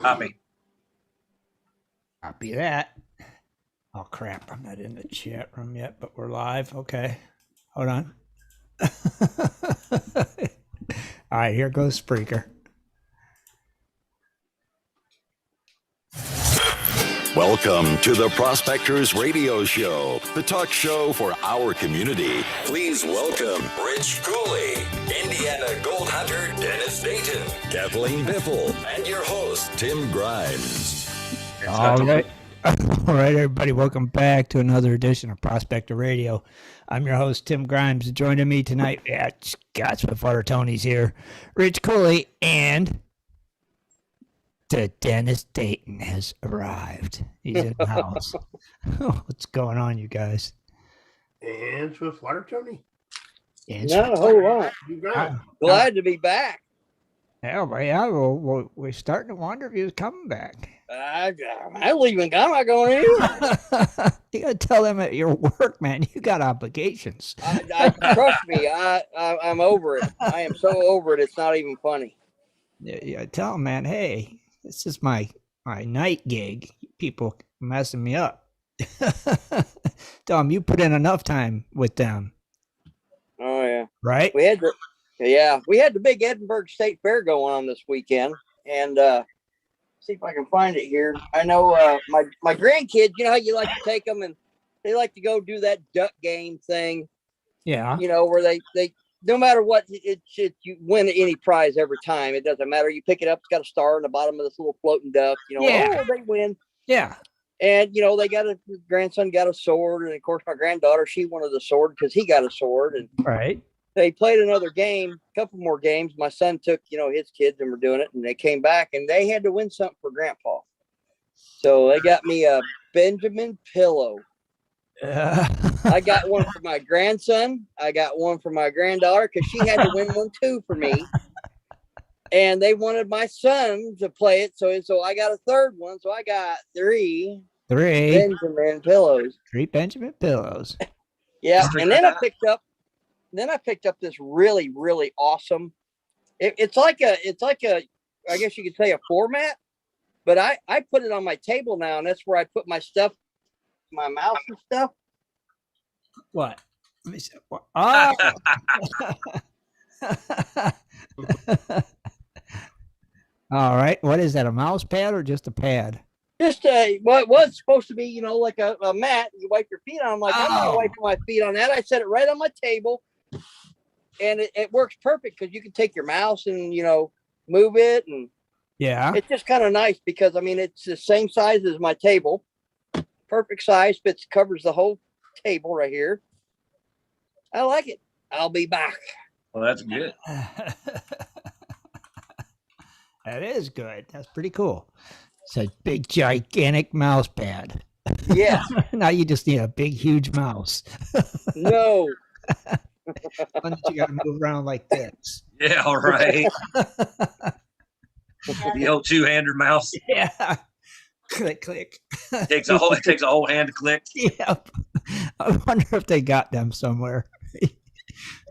Copy. Copy that. Oh, crap. I'm not in the chat room yet, but we're live. Okay. Hold on. All right, here goes Spreaker. Welcome to the Prospectors Radio Show, the talk show for our community. Please welcome Rich Cooley, Indiana Gold Hunter Dennis Dayton, Kathleen Biffle, and your host, Tim Grimes. All right. All right, everybody. Welcome back to another edition of Prospector Radio. I'm your host, Tim Grimes. Joining me tonight, Scott Swiftwater Tony's here, Rich Cooley, and the Dennis Dayton has arrived. He's in the house. What's going on, you guys? And Swiftwater Tony. Not a whole lot. Glad to be back. Yeah, well, we're starting to wonder if he was coming back. I'm leaving. I'm not going anywhere. You got to tell them at your work, man. You got obligations. Trust me, I'm over it. I am so over it. It's not even funny. Yeah, tell them, man. Hey, this is my night gig. People messing me up. Tell them you put in enough time with them. Oh yeah, right. We had the big Edinburgh State Fair going on this weekend, and see if I can find it here. I know my grandkids. You know how you like to take them and they like to go do that duck game thing. Yeah. You know where they no matter what, you win any prize every time. It doesn't matter. You pick it up, it's got a star on the bottom of this little floating duck. You know, yeah. They win. Yeah. And, you know, grandson got a sword. And, of course, my granddaughter, she wanted a sword because he got a sword. And right. They played another game, a couple more games. My son took, his kids and were doing it. And they came back and they had to win something for Grandpa. So they got me a Benjamin pillow. I got one for my grandson. I got one for my granddaughter because she had to win one too for me. And they wanted my son to play it, so I got a third one. So I got three Benjamin pillows. 3 Benjamin pillows. Yeah, and then I picked up this really, really awesome. It's like a I guess you could say a format, but I put it on my table now, and that's where I put my stuff. My mouse and stuff. What? Let me see. Oh. All right. What is that? A mouse pad or just a pad? Just it was supposed to be, like a mat. You wipe your feet on. I'm like, I'm not wiping my feet on that. I set it right on my table, and it works perfect because you can take your mouse and move it, and yeah, it's just kind of nice because it's the same size as my table. Perfect size, covers the whole table right here. I like it. I'll be back. Well, that's good. That is good. That's pretty cool. It's a big, gigantic mouse pad. Yeah. Now you just need a big, huge mouse. No. One that you got to move around like this. Yeah, all right. The old two-hander mouse. Yeah. Click, click. It takes a whole hand to click. Yep. I wonder if they got them somewhere.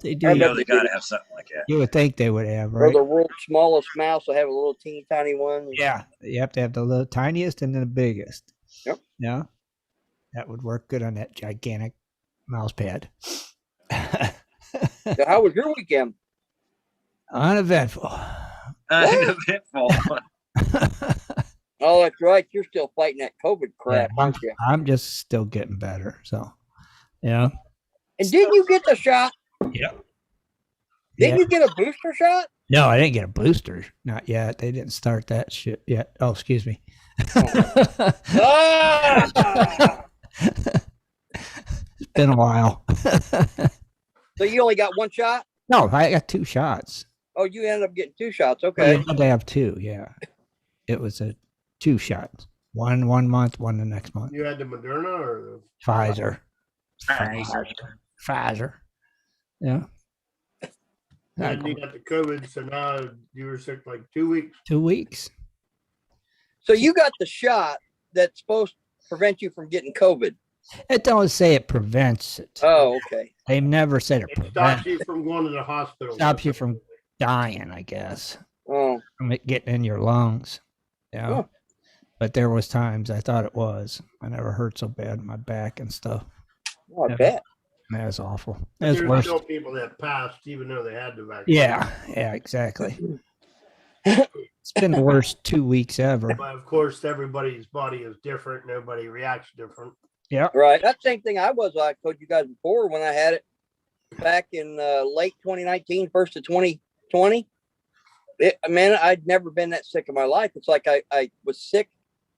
They do. They got to have something like that. You would think they would have, right? Or the world's smallest mouse will have a little teeny tiny one. Yeah, you have to have the little tiniest and then the biggest. Yep. Yeah, that would work good on that gigantic mouse pad. So how was your weekend? Uneventful. Uneventful. Oh, that's right. You're still fighting that COVID crap, Yeah, aren't you? I'm just still getting better. So, yeah. And didn't you get the shot? Yeah. Didn't you get a booster shot? No, I didn't get a booster. Not yet. They didn't start that shit yet. Oh, excuse me. Ah! It's been a while. So you only got one shot? No, I got 2 shots. Oh, you ended up getting 2 shots. Okay. They have 2, yeah. It was a 2 shots. One month, one the next month. You had the Moderna or the Pfizer. Yeah. And you got the COVID, so now you were sick like 2 weeks. 2 weeks. So you got the shot that's supposed to prevent you from getting COVID. It don't say it prevents it. Oh, okay. They never said it It prevents stops you from going to the hospital. Stops you from dying, I guess. Oh. From it getting in your lungs. You know? Huh. But there was times I thought it was. I never hurt so bad in my back and stuff. Oh, I Yeah. bet. That was awful. But It was there's worse. still people that passed even though they had the vaccine. Yeah, exactly. It's been the worst 2 weeks ever. But of course, everybody's body is different. Nobody reacts different. Yeah. Right. That's the same thing I was. I told you guys before when I had it back in late 2019, first of 2020. Man, I'd never been that sick in my life. It's like I was sick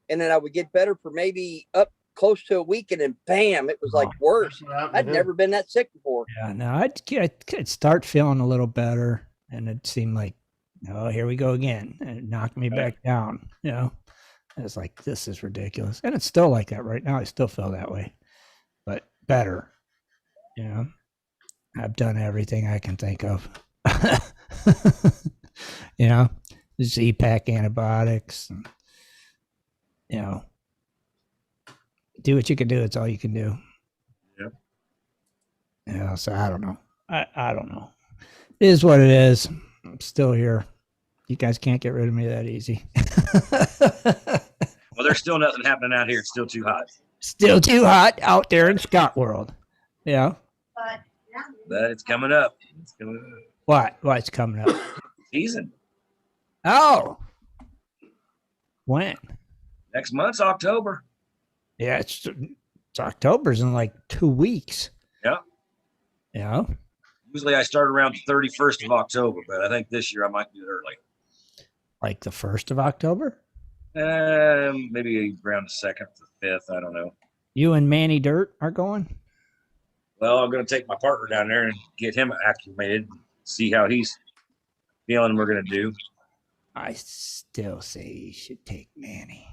and then I would get better for maybe up close to a week and then bam, it was like worse. That's what happened I'd to him. never been that sick before. Yeah, no, I'd start feeling a little better, and it seemed like, oh, here we go again, and it knocked me back down. You know, and it's like, this is ridiculous, and it's still like that right now. I still feel that way, but better. You know, I've done everything I can think of. You know, Z-Pack antibiotics, and, you know, do what you can do. It's all you can do. Yep. Yeah, so I don't know. I don't know. It is what it is. I'm still here. You guys can't get rid of me that easy. Well, there's still nothing happening out here. It's still too hot. Still too hot out there in Scott World. Yeah. But it's coming up. It's coming up. What? What's coming up? Season. Oh. When? Next month's October. Yeah, it's October's in like 2 weeks. Yeah. Yeah. Usually I start around the 31st of October, but I think this year I might do it early. Like the 1st of October? Maybe around the 2nd, the 5th. I don't know. You and Manny Dirt are going? Well, I'm going to take my partner down there and get him acclimated, see how he's feeling. We're going to do. I still say you should take Manny.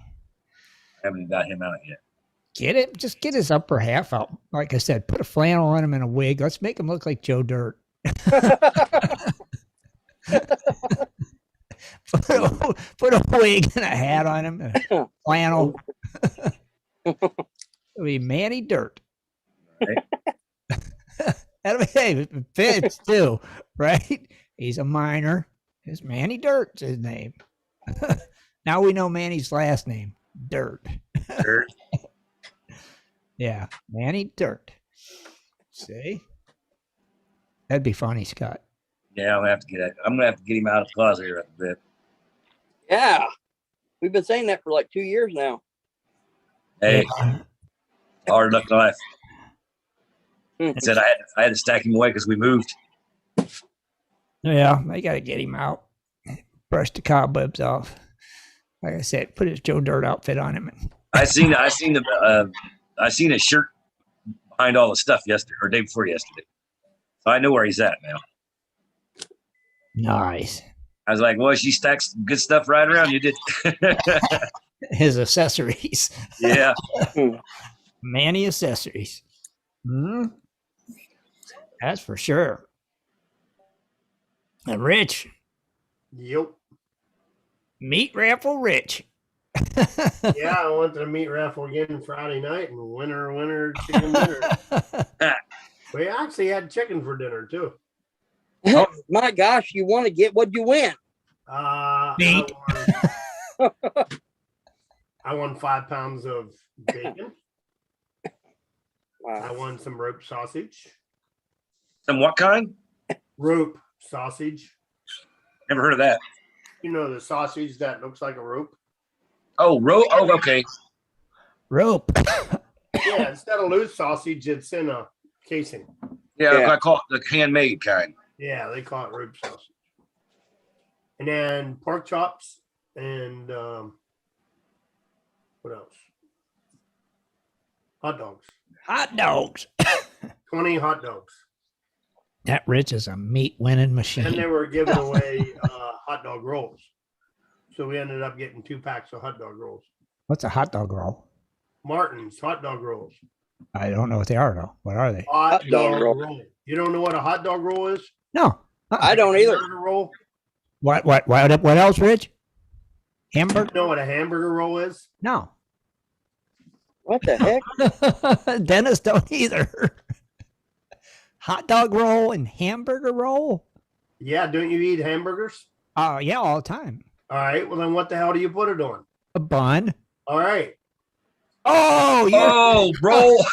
I haven't got him out yet. Get it? Just get his upper half out. Like I said, put a flannel on him and a wig. Let's make him look like Joe Dirt. Put a wig and a hat on him and a flannel. It'll be Manny Dirt. Right? That'll be, hey, it fits too, right? He's a minor. His Manny Dirt's his name. Now we know Manny's last name, Dirt. Dirt. Yeah, Manny Dirt. See? That'd be funny, Scott. Yeah, I'm gonna have to get him out of the closet here a bit. Yeah. We've been saying that for like 2 years now. Hey, hard luck in life. Hmm. I said I had to stack him away because we moved. Yeah, I gotta get him out. Brush the cobwebs off. Like I said, put his Joe Dirt outfit on him. And I seen his shirt behind all the stuff yesterday or day before yesterday. So I know where he's at now. nice. I was like, well, she stacks good stuff right around you, did. His accessories. Yeah. Manny accessories. That's for sure. And Rich, Yep. meat raffle Rich. Yeah, I went to the meat raffle again Friday night and winner, chicken dinner. We actually had chicken for dinner too. My gosh, you want to get what'd you win? Meat. I won 5 pounds of bacon. I Wow. won some rope sausage. Some what kind? Rope sausage. Never heard of that. You know the sausage that looks like a rope? Oh, oh, okay. Rope. Yeah, instead of loose sausage, it's in a casing. Yeah, Yeah. I call it the handmade kind. Yeah, they call it rope sausage. And then pork chops and what else? Hot dogs. Hot dogs. 20 hot dogs. That Rich is a meat winning And they machine. were giving away hot dog rolls. So we ended up getting 2 packs of hot dog rolls. What's a hot dog roll? Martin's hot dog rolls. I don't know what they are though. What are they? Hot dog dog roll. roll. You don't know what a hot dog roll is? No. I don't either. Hamburger roll? What else, Rich? Hamburger? You know what a hamburger roll is? No. What the heck? Dennis don't either. Hot dog roll and hamburger roll? Yeah, don't you eat hamburgers? Oh, yeah, all the time. All right. Well, then what the hell do you put it on? A bun. All right. Oh, Oh, roll.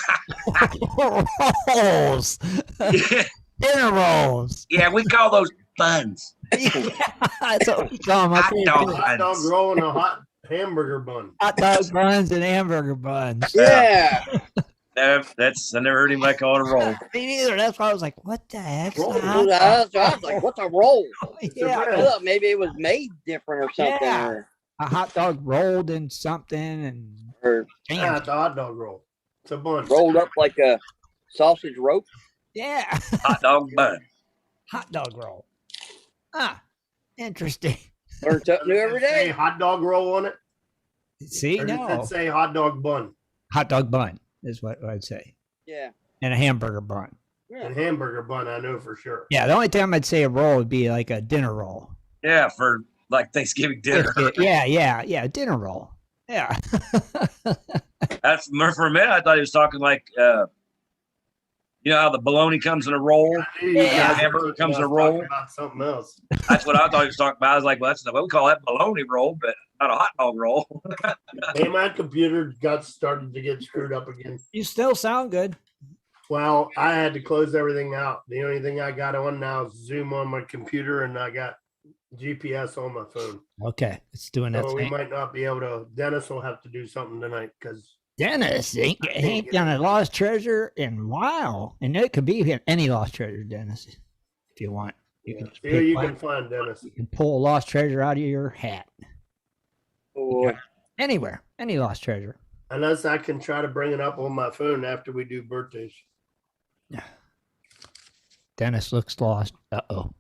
rolls. Yeah, Dinner rolls. yeah, we call those buns. That's what we call them. Hot dog. Hot dog roll and a hot hamburger bun. Hot dog buns and hamburger buns. Yeah. I never heard anybody call it a roll. Me neither. That's why I was like, what the heck? Roll. I was like, what's a roll? Yeah. I thought maybe it was made different or something. Yeah. A hot dog rolled in something and Or Yeah, it's a hot dog roll. It's a bun. rolled up like a sausage rope. yeah. Hot dog bun. Hot dog roll. Ah, interesting. Learn something new every Does it say day. hot dog roll on it? See, Or does no. it say hot dog bun? Hot dog bun is what I'd say. Yeah. And a hamburger bun. Yeah. And hamburger bun, I know for sure. Yeah, the only time I'd say a roll would be like a dinner roll. Yeah, for like Thanksgiving dinner. Yeah, dinner roll. Yeah. That's for a minute. I thought he was talking like, you know how the bologna comes in a roll. Yeah. Hamburger comes in a I was talking roll. about something else. That's what I thought he was talking about. I was like, well, that's we call that bologna roll, but not a hot dog roll. Hey, my computer got started to get screwed up again. You still sound good. Well, I had to close everything out. The only thing I got on now is Zoom on my computer, and I got GPS on my phone. Okay, it's doing that So we thing. might not be able to. Dennis will have to do something tonight because Dennis ain't done a lost treasure in a while. And it could be any lost treasure, Dennis, if you want. You can, here you pick can one. find Dennis. You can pull a lost treasure out of your hat. Oh, Anywhere. Any lost treasure. Unless I can try to bring it up on my phone after we do birthdays. Dennis looks lost. Uh-oh.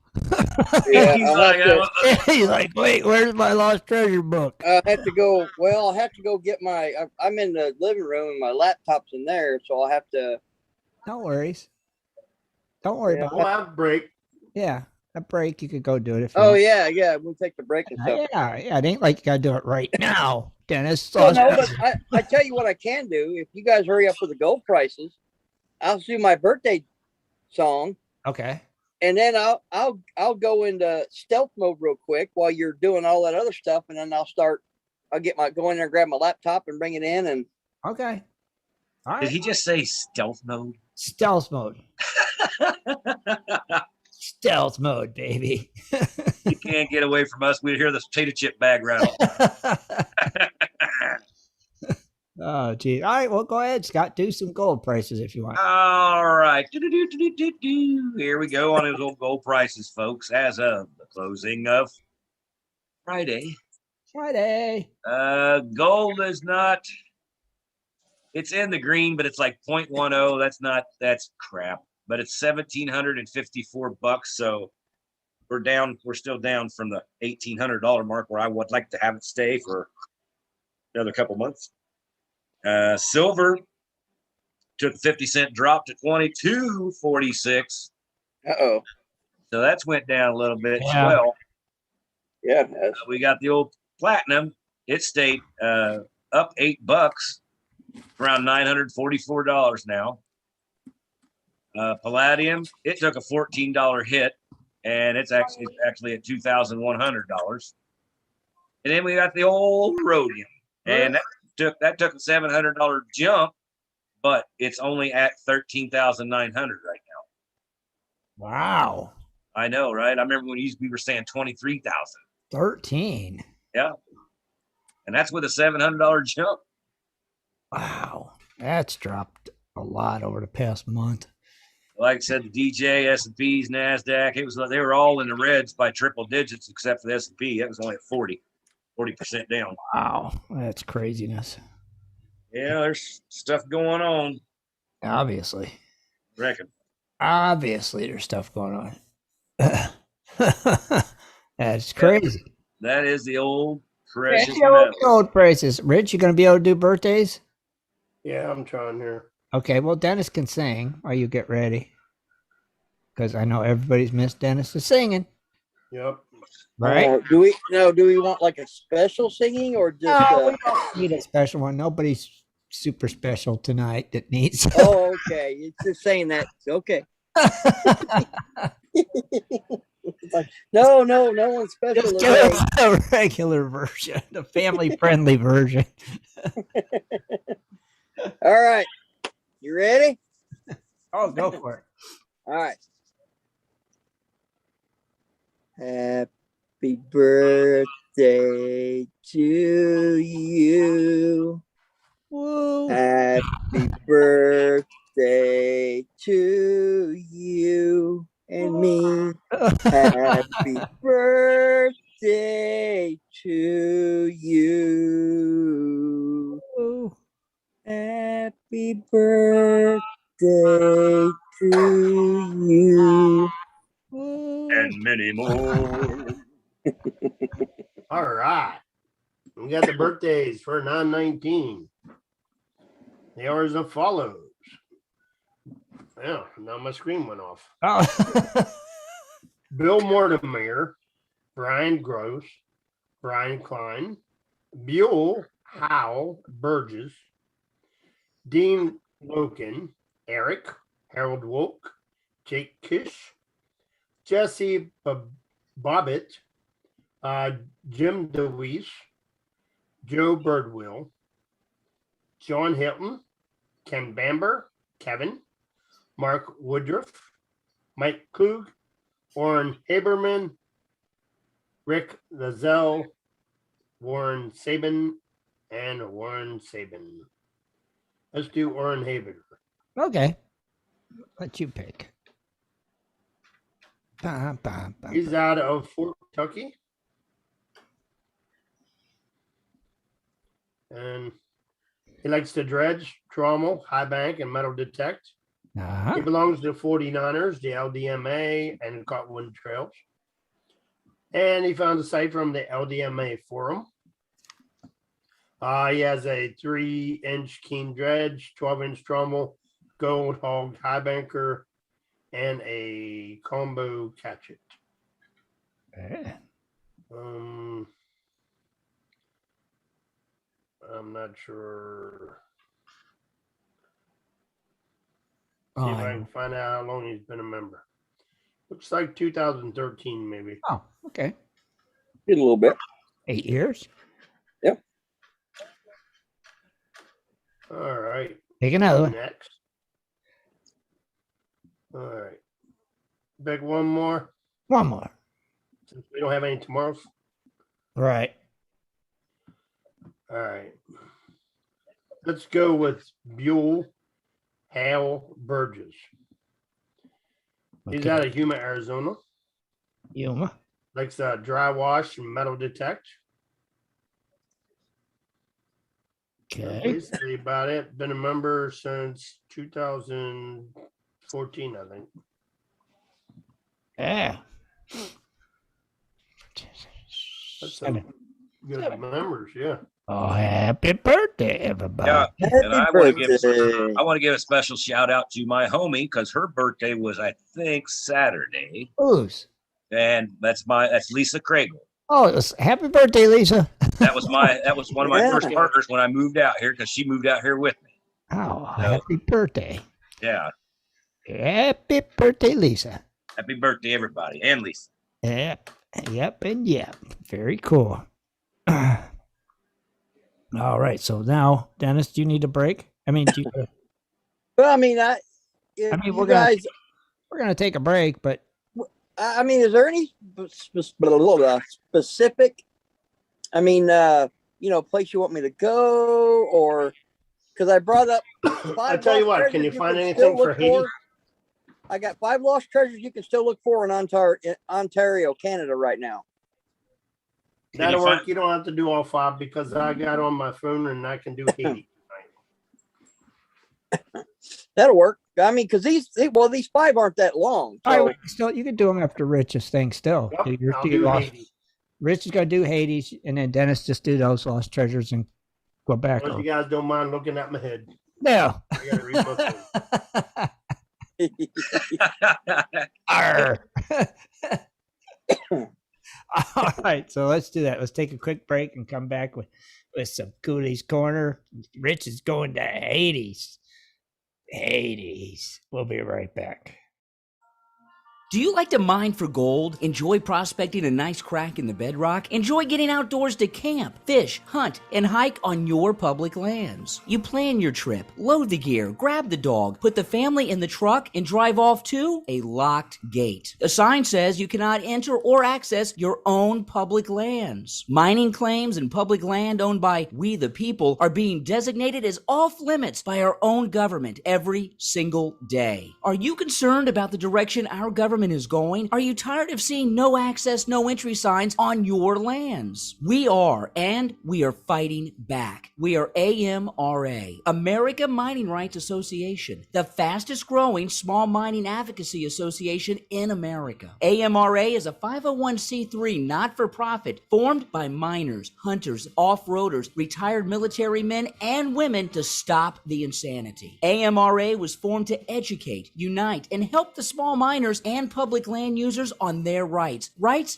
yeah. He's I'll like, have to, He's like, wait, where's my lost treasure book? I have to go. Well, I'll have to go get my. I'm in the living room and my laptop's in there, so I'll have to. No worries. Don't worry Yeah. about We'll it. have a break. Yeah, a break. You could go do it if you Oh want. yeah. We'll take the break and stuff. Yeah. It ain't like you gotta do it right now, Dennis. Well, no, but I tell you what I can do. If you guys hurry up with the gold prices, I'll do my birthday song, Okay. and then I'll go into stealth mode real quick while you're doing all that other stuff, and then I'll go in there and grab my laptop and bring it in, and Okay. All did right. he just say stealth mode? Stealth mode. Stealth mode, baby. You can't get away from us. We hear the potato chip bag rattle. Oh, geez. All right. Well, go ahead, Scott. Do some gold prices if you want. All right. Here we go on those old gold prices, folks, as of the closing of Friday. Friday. Gold is not, it's in the green, but it's like 0.10. That's crap. But it's $1,754. So we're still down from the $1,800 mark where I would like to have it stay for another couple months. Silver took a 50-cent drop to $22.46. uh-oh. So that's went down a little bit as Yeah. well. Yeah. We got the old platinum. It stayed up $8, around $944 now. Palladium, it took a $14 hit, and it's actually at $2,100. And then we got the old rhodium, and that took a $700 jump, but it's only at $13,900 right now. Wow. I know, right? I remember when we were saying 23,000. 13. Yeah, and that's with a $700 jump. Wow. That's dropped a lot over the past month. Like I said, the DJ, S&Ps, NASDAQ, they were all in the reds by triple digits except for the S&P. That was only at 40% down. Wow. That's craziness. Yeah, there's stuff going on. Obviously. Reckon. Obviously, there's stuff going on. That's crazy. That is the old precious Yeah, metal. gold prices. Rich, you going to be able to do birthdays? Yeah, I'm trying here. Okay, well, Dennis can sing while you get ready. Because I know everybody's missed Dennis's singing, Yep. right? Do we want like a special singing or just? No, we don't need a special one. Nobody's super special tonight that needs. Oh, okay. It's just saying that. Okay. It's like, no one special Just do today. a regular version, the family-friendly version. All right. You ready? Oh, go for it. All right. Happy birthday to you. Woo. Happy birthday to you and me. Happy birthday to you. Woo. Happy birthday to you. Woo. And many more. All right. We got the birthdays for 9/19. They are as follows. Yeah, now my screen went off. Oh. Bill Mortimer, Brian Gross, Brian Klein, Buell Howe Burgess, Dean Loken, Eric, Harold Wolk, Jake Kish, Jesse Bobbitt, Jim DeWeese, Joe Birdwill, John Hilton, Ken Bamber, Kevin, Mark Woodruff, Mike Klug, Warren Haberman, Rick Lazelle, Warren Sabin, and Warren Sabin. Let's do Warren Haberman. Okay. Let you pick. Bum, bum, bum. He's out of Fort Kentucky. And he likes to dredge, trommel, high bank, and metal detect. Uh-huh. He belongs to the 49ers, the LDMA, and Cottonwood Trails. And he found a site from the LDMA forum. He has a 3-inch keen dredge, 12-inch trommel, gold hog high banker, and a combo catch it. Yeah. I'm not sure. Oh, See if I can find out how long he's been a member. Looks like 2013, maybe. oh, okay. Did a little bit. 8 years. Yep. All right. Pick another one. Next. All right. Pick one more. One more. Since we don't have any tomorrows. Right. All right. Let's go with Buell Hale Burgess. He's Okay. out of Yuma, Arizona. Yuma. Likes dry wash and metal detect. Okay. Basically about it. Been a member since 2014, I think. Yeah. That's some good members, yeah. Oh, happy birthday, everybody. Yeah, Happy and I want to birthday. give a special shout out to my homie because her birthday was, I think, Saturday, Who's? and that's Lisa Craigle. Oh, happy birthday, Lisa. That was one of my Yeah. first partners when I moved out here because she moved out here with me. Oh, happy birthday. Yeah, Happy birthday, Lisa. happy birthday, everybody, and Lisa. Yep, and yep. Very cool. All right, so now, Dennis, do you need a break? I mean, Well, I mean, we're gonna take a break, but I mean, is there any specific? I mean, place you want me to go, or because I brought up. I tell you what, can you find anything for Haiti? I got 5 lost treasures you can still look for in Ontario, Canada, right now. That'll work. You don't have to do all 5 because I got on my phone and I can do Haiti. That'll work. I mean, because these 5 aren't that long. So. all right, still you can do them after Rich's thing. Still, Yep, You're I'll still do lost. Haiti. Rich is gonna do Hades, and then Dennis just do those lost treasures and go back. Unless you guys don't mind looking at my head. No. I gotta read my phone. Arr. All right, so let's do that. Let's take a quick break and come back with some Cooley's Corner. Rich is going to Hades. We'll be right back. Do you like to mine for gold? Enjoy prospecting a nice crack in the bedrock? Enjoy getting outdoors to camp, fish, hunt, and hike on your public lands? You plan your trip, load the gear, grab the dog, put the family in the truck, and drive off to a locked gate. A sign says you cannot enter or access your own public lands. Mining claims and public land owned by we the people are being designated as off limits by our own government every single day. Are you concerned about the direction our government is going? Are you tired of seeing no access, no entry signs on your lands? We are, and we are fighting back. We are AMRA, America Mining Rights Association, the fastest growing small mining advocacy association in America. AMRA is a 501c3 not-for-profit formed by miners, hunters, off-roaders, retired military men and women to stop the insanity. AMRA was formed to educate, unite, and help the small miners and public land users on their rights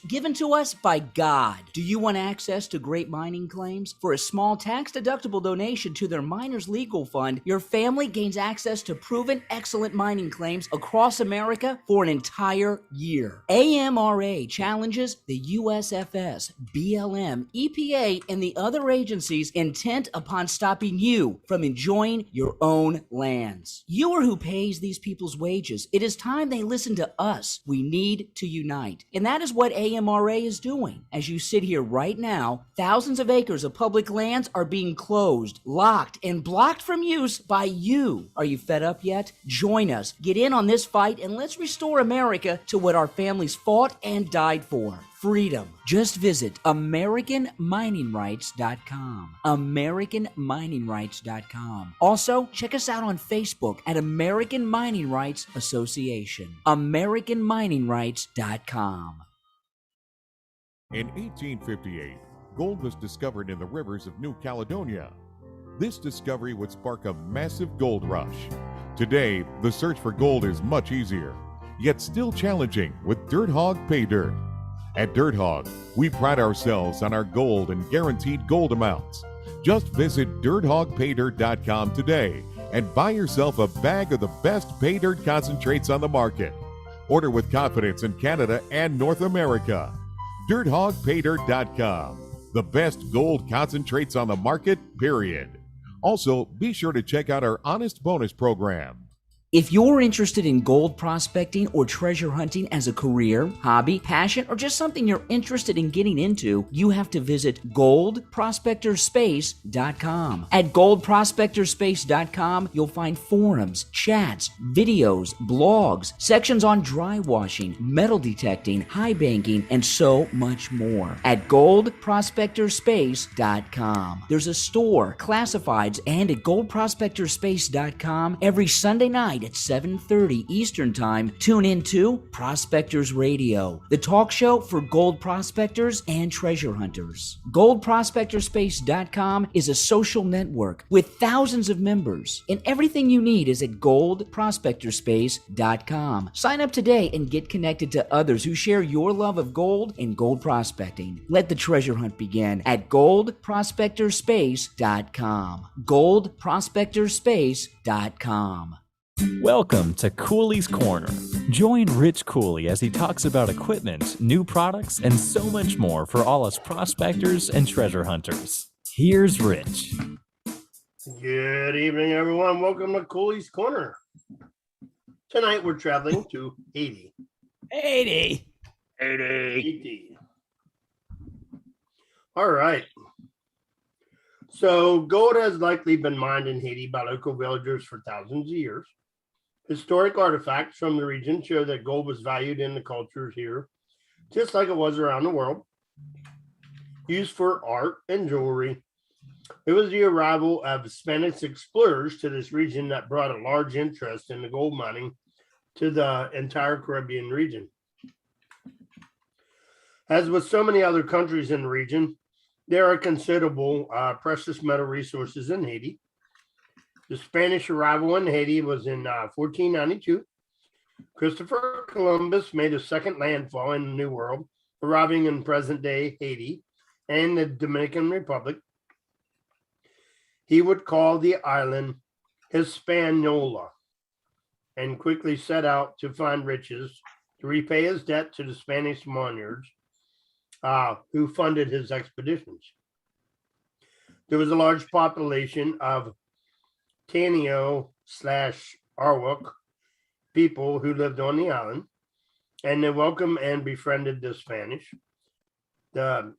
given to us by God. Do you want access to great mining claims? For a small tax-deductible donation to their Miners Legal Fund, your family gains access to proven excellent mining claims across America for an entire year. AMRA challenges the USFS, BLM, EPA, and the other agencies intent upon stopping you from enjoying your own lands. You are who pays these people's wages. It is time they listen to us. We need to unite. And that is what AMRA is doing. As you sit here right now, thousands of acres of public lands are being closed, locked, and blocked from use by you. Are you fed up yet? Join us. Get in on this fight and let's restore America to what our families fought and died for. Freedom. Just visit AmericanMiningRights.com. AmericanMiningRights.com. Also, check us out on Facebook at American Mining Rights Association. AmericanMiningRights.com. In 1858, gold was discovered in the rivers of New Caledonia. This discovery would spark a massive gold rush. Today, the search for gold is much easier, yet still challenging with Dirt Hog Pay Dirt. At Dirt Hog, we pride ourselves on our gold and guaranteed gold amounts. Just visit DirtHogPayDirt.com today and buy yourself a bag of the best pay dirt concentrates on the market. Order with confidence in Canada and North America. DirtHogPayDirt.com, the best gold concentrates on the market, period. Also, be sure to check out our Honest Bonus program. If you're interested in gold prospecting or treasure hunting as a career, hobby, passion, or just something you're interested in getting into, you have to visit goldprospectorspace.com. At goldprospectorspace.com, you'll find forums, chats, videos, blogs, sections on dry washing, metal detecting, high banking, and so much more. At goldprospectorspace.com. There's a store, classifieds, and at goldprospectorspace.com every Sunday night at 7:30 Eastern Time, tune in to Prospectors Radio, the talk show for gold prospectors and treasure hunters. GoldProspectorspace.com is a social network with thousands of members, and everything you need is at GoldProspectorspace.com. Sign up today and get connected to others who share your love of gold and gold prospecting. Let the treasure hunt begin at GoldProspectorspace.com. GoldProspectorspace.com. Welcome to Cooley's Corner. Join Rich Cooley as he talks about equipment, new products, and so much more for all us prospectors and treasure hunters. Here's Rich. Good evening, everyone. Welcome to Cooley's Corner. Tonight we're traveling to Haiti. Haiti. Haiti. All right. So gold has likely been mined in Haiti by local villagers for thousands of years. Historic artifacts from the region show that gold was valued in the cultures here, just like it was around the world, used for art and jewelry. It was the arrival of Spanish explorers to this region that brought a large interest in the gold mining to the entire Caribbean region. As with so many other countries in the region, there are considerable precious metal resources in Haiti. The Spanish arrival in Haiti was in 1492. Christopher Columbus made a second landfall in the New World, arriving in present-day Haiti and the Dominican Republic. He would call the island Hispaniola and quickly set out to find riches to repay his debt to the Spanish Spaniards who funded his expeditions. There was a large population of Taino/Arawak people who lived on the island, and they welcomed and befriended the Spanish. I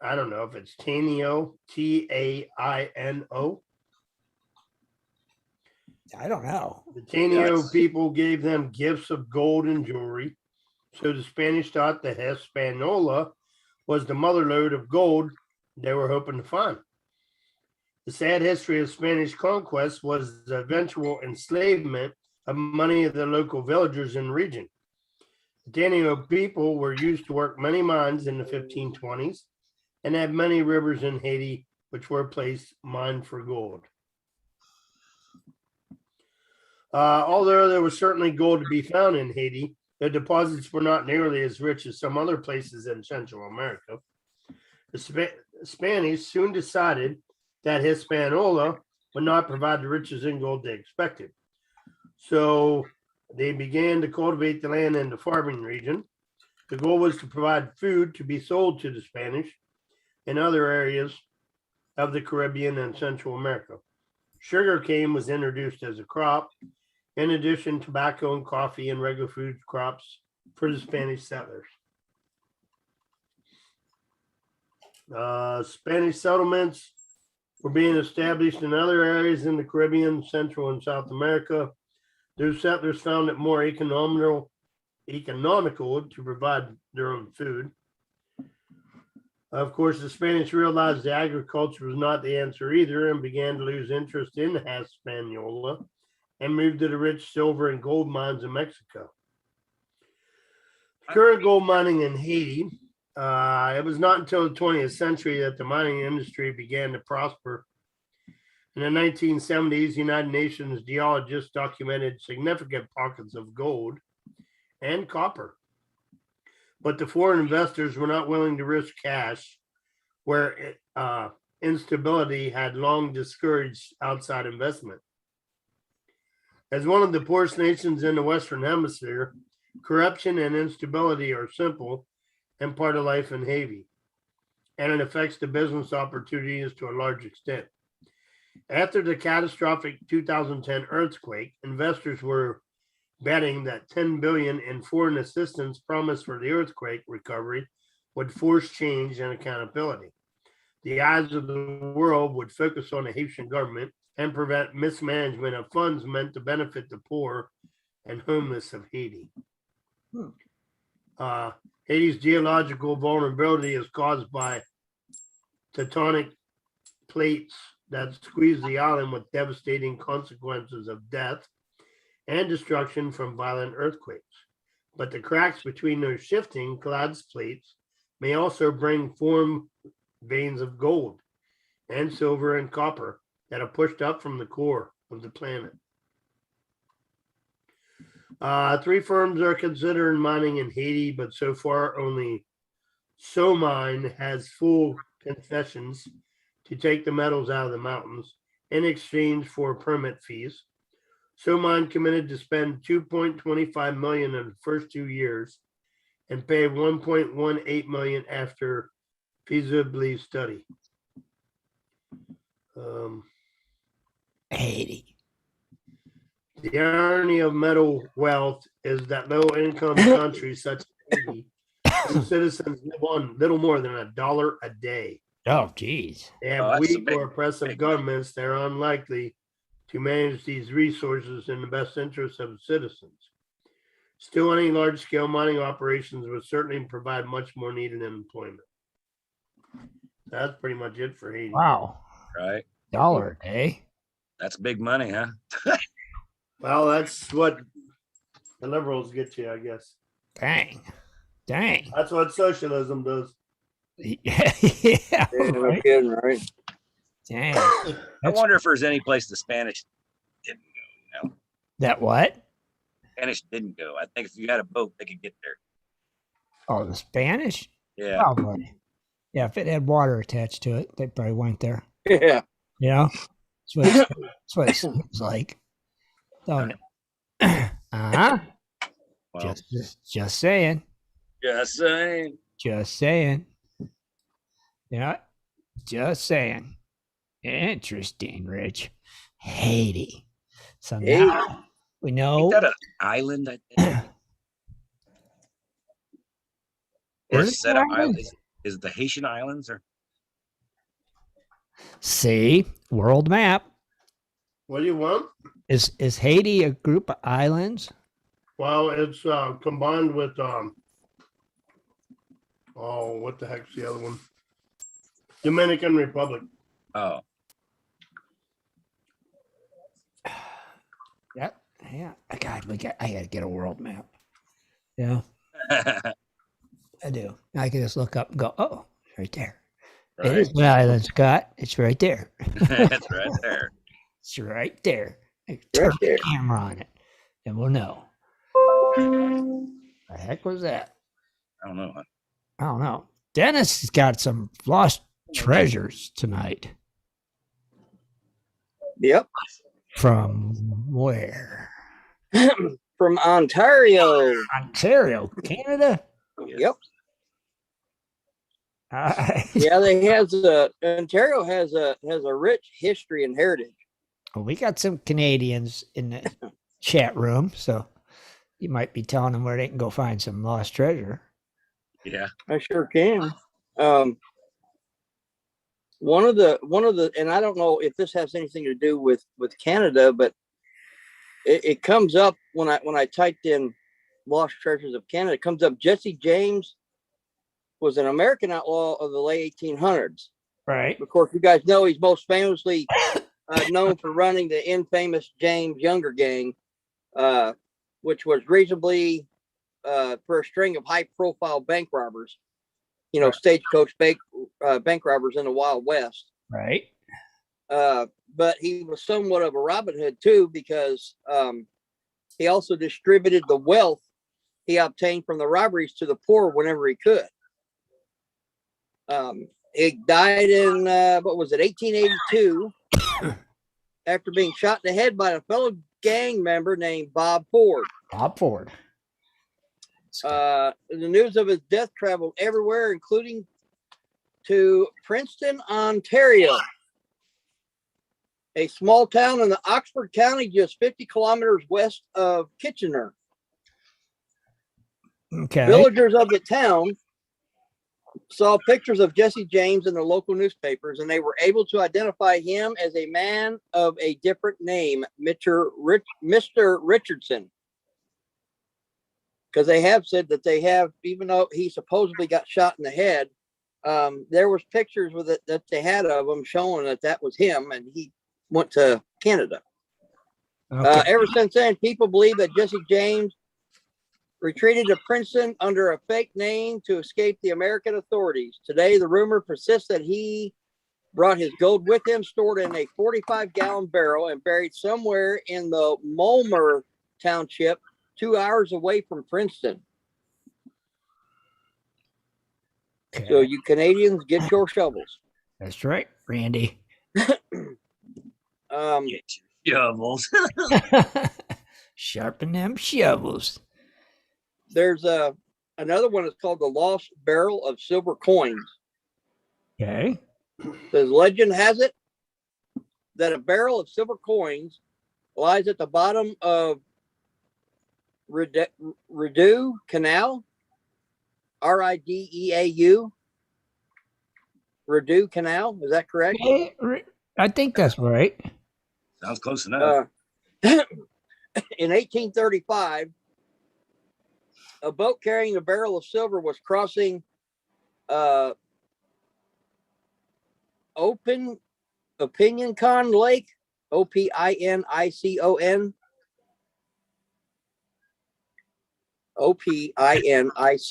don't know if it's Taino, Taino. I don't know. The Taino people gave them gifts of gold and jewelry. So the Spanish thought the Hispaniola was the motherlode of gold they were hoping to find. The sad history of Spanish conquest was the eventual enslavement of many of the local villagers in the region. The Taino people were used to work many mines in the 1520s and had many rivers in Haiti, which were placed mined for gold. Although there was certainly gold to be found in Haiti, the deposits were not nearly as rich as some other places in Central America. The Spanish soon decided that Hispaniola would not provide the riches in gold they expected. So they began to cultivate the land in the farming region. The goal was to provide food to be sold to the Spanish in other areas of the Caribbean and Central America. Sugarcane was introduced as a crop. In addition, tobacco and coffee and regular food crops for the Spanish settlers. Spanish settlements were being established in other areas in the Caribbean, Central and South America. Those settlers found it more economical to provide their own food. Of course, the Spanish realized the agriculture was not the answer either and began to lose interest in Hispaniola and moved to the rich silver and gold mines in Mexico. Current gold mining in Haiti, it was not until the 20th century that the mining industry began to prosper. In the 1970s, United Nations geologists documented significant pockets of gold and copper. But the foreign investors were not willing to risk cash where instability had long discouraged outside investment. As one of the poorest nations in the Western Hemisphere, corruption and instability are simple and part of life in Haiti, and it affects the business opportunities to a large extent. After the catastrophic 2010 earthquake, investors were betting that $10 billion in foreign assistance promised for the earthquake recovery would force change and accountability. The eyes of the world would focus on the Haitian government and prevent mismanagement of funds meant to benefit the poor and homeless of Haiti. Haiti's geological vulnerability is caused by tectonic plates that squeeze the island with devastating consequences of death and destruction from violent earthquakes. But the cracks between those shifting collapse plates may also form veins of gold and silver and copper that are pushed up from the core of the planet. 3 firms are considering mining in Haiti, but so far only SoMine has full concessions to take the metals out of the mountains in exchange for permit fees. SoMine committed to spend $2.25 million in the first 2 years and pay $1.18 million after feasibility study. Haiti. The irony of metal wealth is that low-income countries such as Haiti, whose citizens live on little more than $1 a day. Oh, geez. They have weak or oppressive governments that are unlikely to manage these resources in the best interest of citizens. Still, any large-scale mining operations would certainly provide much more needed employment. That's pretty much it for Haiti. Wow. Right. $1 a day. That's big money, huh? Well, that's what the liberals get you, I guess. Dang. That's what socialism does. Yeah, No right? kidding, right? Dang. I wonder if there's any place the Spanish didn't go, you know? That what? Spanish didn't go. I think if you had a boat, they could get there. Oh, the Spanish? Yeah. Probably. Yeah, if it had water attached to it, they probably went there. Yeah. You know? That's what it seems like. Don't it? Uh-huh. Well, Just saying. just saying. Just saying. Yeah, just saying. Interesting, Rich. Haiti. So Haiti. now we know. Ain't that an island? I think? Or a Is it set of an island? islands? Is it the Haitian Islands or? See, world map. What do you want? Is Haiti a group of islands? Well, it's combined with what the heck's the other one? Dominican Republic. Oh, Yep. Yeah. I gotta get a world map. Yeah, I do. I can just look up and go, oh, right there. It right. is an island, Scott. It's right there. That's right there. It's right there. Right Turn there. the camera on it, and we'll know. The heck was that? I don't know. I don't know. Dennis has got some lost treasures tonight. Yep. From where? From Ontario. Ontario, Canada. Yep. Well, Ontario has a rich history and heritage. we got some Canadians in the chat room, so you might be telling them where they can go find some lost treasure. Yeah. I sure can. One of the, and I don't know if this has anything to do with Canada, but it comes up when I typed in lost treasures of Canada. It comes up. Jesse James was an American outlaw of the late 1800s. Right. Of course, you guys know he's most famously known for running the infamous James Younger gang, which was reasonably for a string of high-profile bank robbers. You know, stagecoach bank robbers in the Wild West. Right. But he was somewhat of a Robin Hood too, because he also distributed the wealth he obtained from the robberies to the poor whenever he could. He died in 1882, after being shot in the head by a fellow gang member named Bob Ford. Bob Ford. The news of his death traveled everywhere, including to Princeton, Ontario, a small town in the Oxford County, just 50 kilometers west of Kitchener. Okay. Villagers of the town saw pictures of Jesse James in the local newspapers, and they were able to identify him as a man of a different name, Mr. Richardson. Because they have said that they have, even though he supposedly got shot in the head, there was pictures with it that they had of him showing that was him, and he went to Canada. Okay. Ever since then, people believe that Jesse James retreated to Princeton under a fake name to escape the American authorities. Today, the rumor persists that he brought his gold with him, stored in a 45-gallon barrel, and buried somewhere in the Mulmer Township, 2 hours away from Princeton. Okay. So you Canadians, get your shovels. That's right, Randy. Get your shovels. Sharpen them shovels. There's another one that's called the Lost Barrel of Silver Coins. Okay. The legend has it that a barrel of silver coins lies at the bottom of Rideau Canal, Rideau, Rideau Canal. Is that correct? I think that's right. Sounds close enough. In 1835, a boat carrying a barrel of silver was crossing Opinicon Lake, Opinicon, Opinicon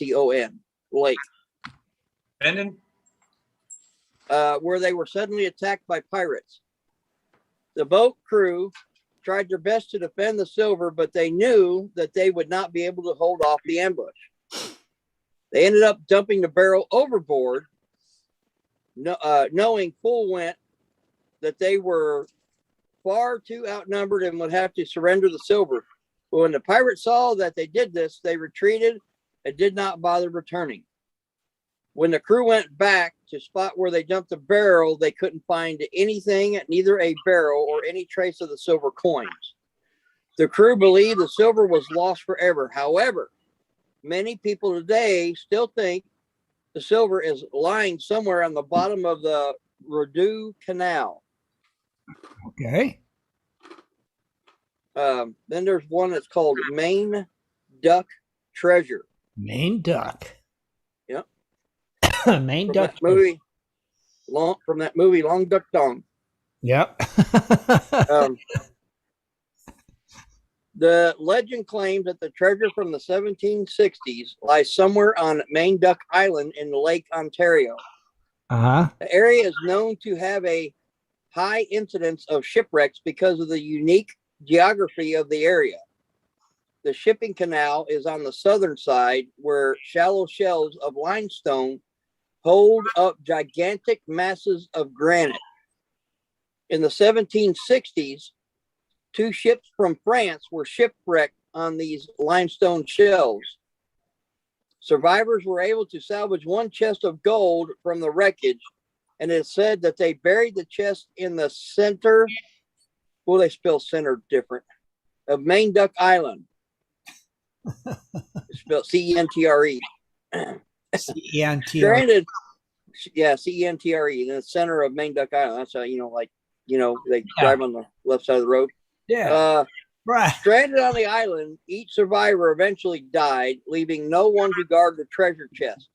Lake, Brendan? where they were suddenly attacked by pirates. The boat crew tried their best to defend the silver, but they knew that they would not be able to hold off the ambush. They ended up dumping the barrel overboard, knowing full well that they were far too outnumbered and would have to surrender the silver When the pirates saw that they did this, they retreated and did not bother returning. When the crew went back to spot where they dumped the barrel, they couldn't find anything, neither a barrel or any trace of the silver coins. The crew believed the silver was lost forever. However, many people today still think the silver is lying somewhere on the bottom of the Rideau Canal. Okay. Then there's one that's called Maine Duck Treasure. Maine duck. Yep. Maine From duck. that movie, Long Duck Dong. Yep. The legend claims that the treasure from the 1760s lies somewhere on Maine Duck Island in Lake Ontario. Uh-huh. The area is known to have a high incidence of shipwrecks because of the unique geography of the area. The shipping canal is on the southern side, where shallow shelves of limestone hold up gigantic masses of granite. In the 1760s, 2 ships from France were shipwrecked on these limestone shelves. Survivors were able to salvage 1 chest of gold from the wreckage, and it's said that they buried the chest in the center. Well, they spell center different, of Maine Duck Island. It's spelled C-E-N-T-R-E. C-E-N-T-R-E. Stranded, yeah, C-E-N-T-R-E, in the center of Maine Duck Island. That's how, they drive on the left side of the road. Yeah. Right. Stranded on the island, each survivor eventually died, leaving no one to guard the treasure chest.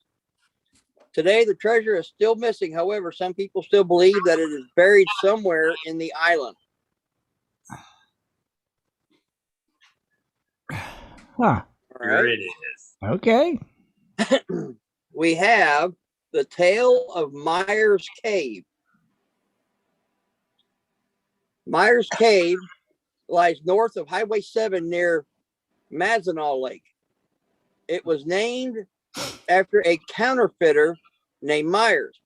Today, the treasure is still missing. However, some people still believe that it is buried somewhere in the island. Huh. Here it is. Okay. We have the Tale of Myers Cave. Myers Cave lies north of Highway 7 near Mazenal Lake. It was named after a counterfeiter named Myers,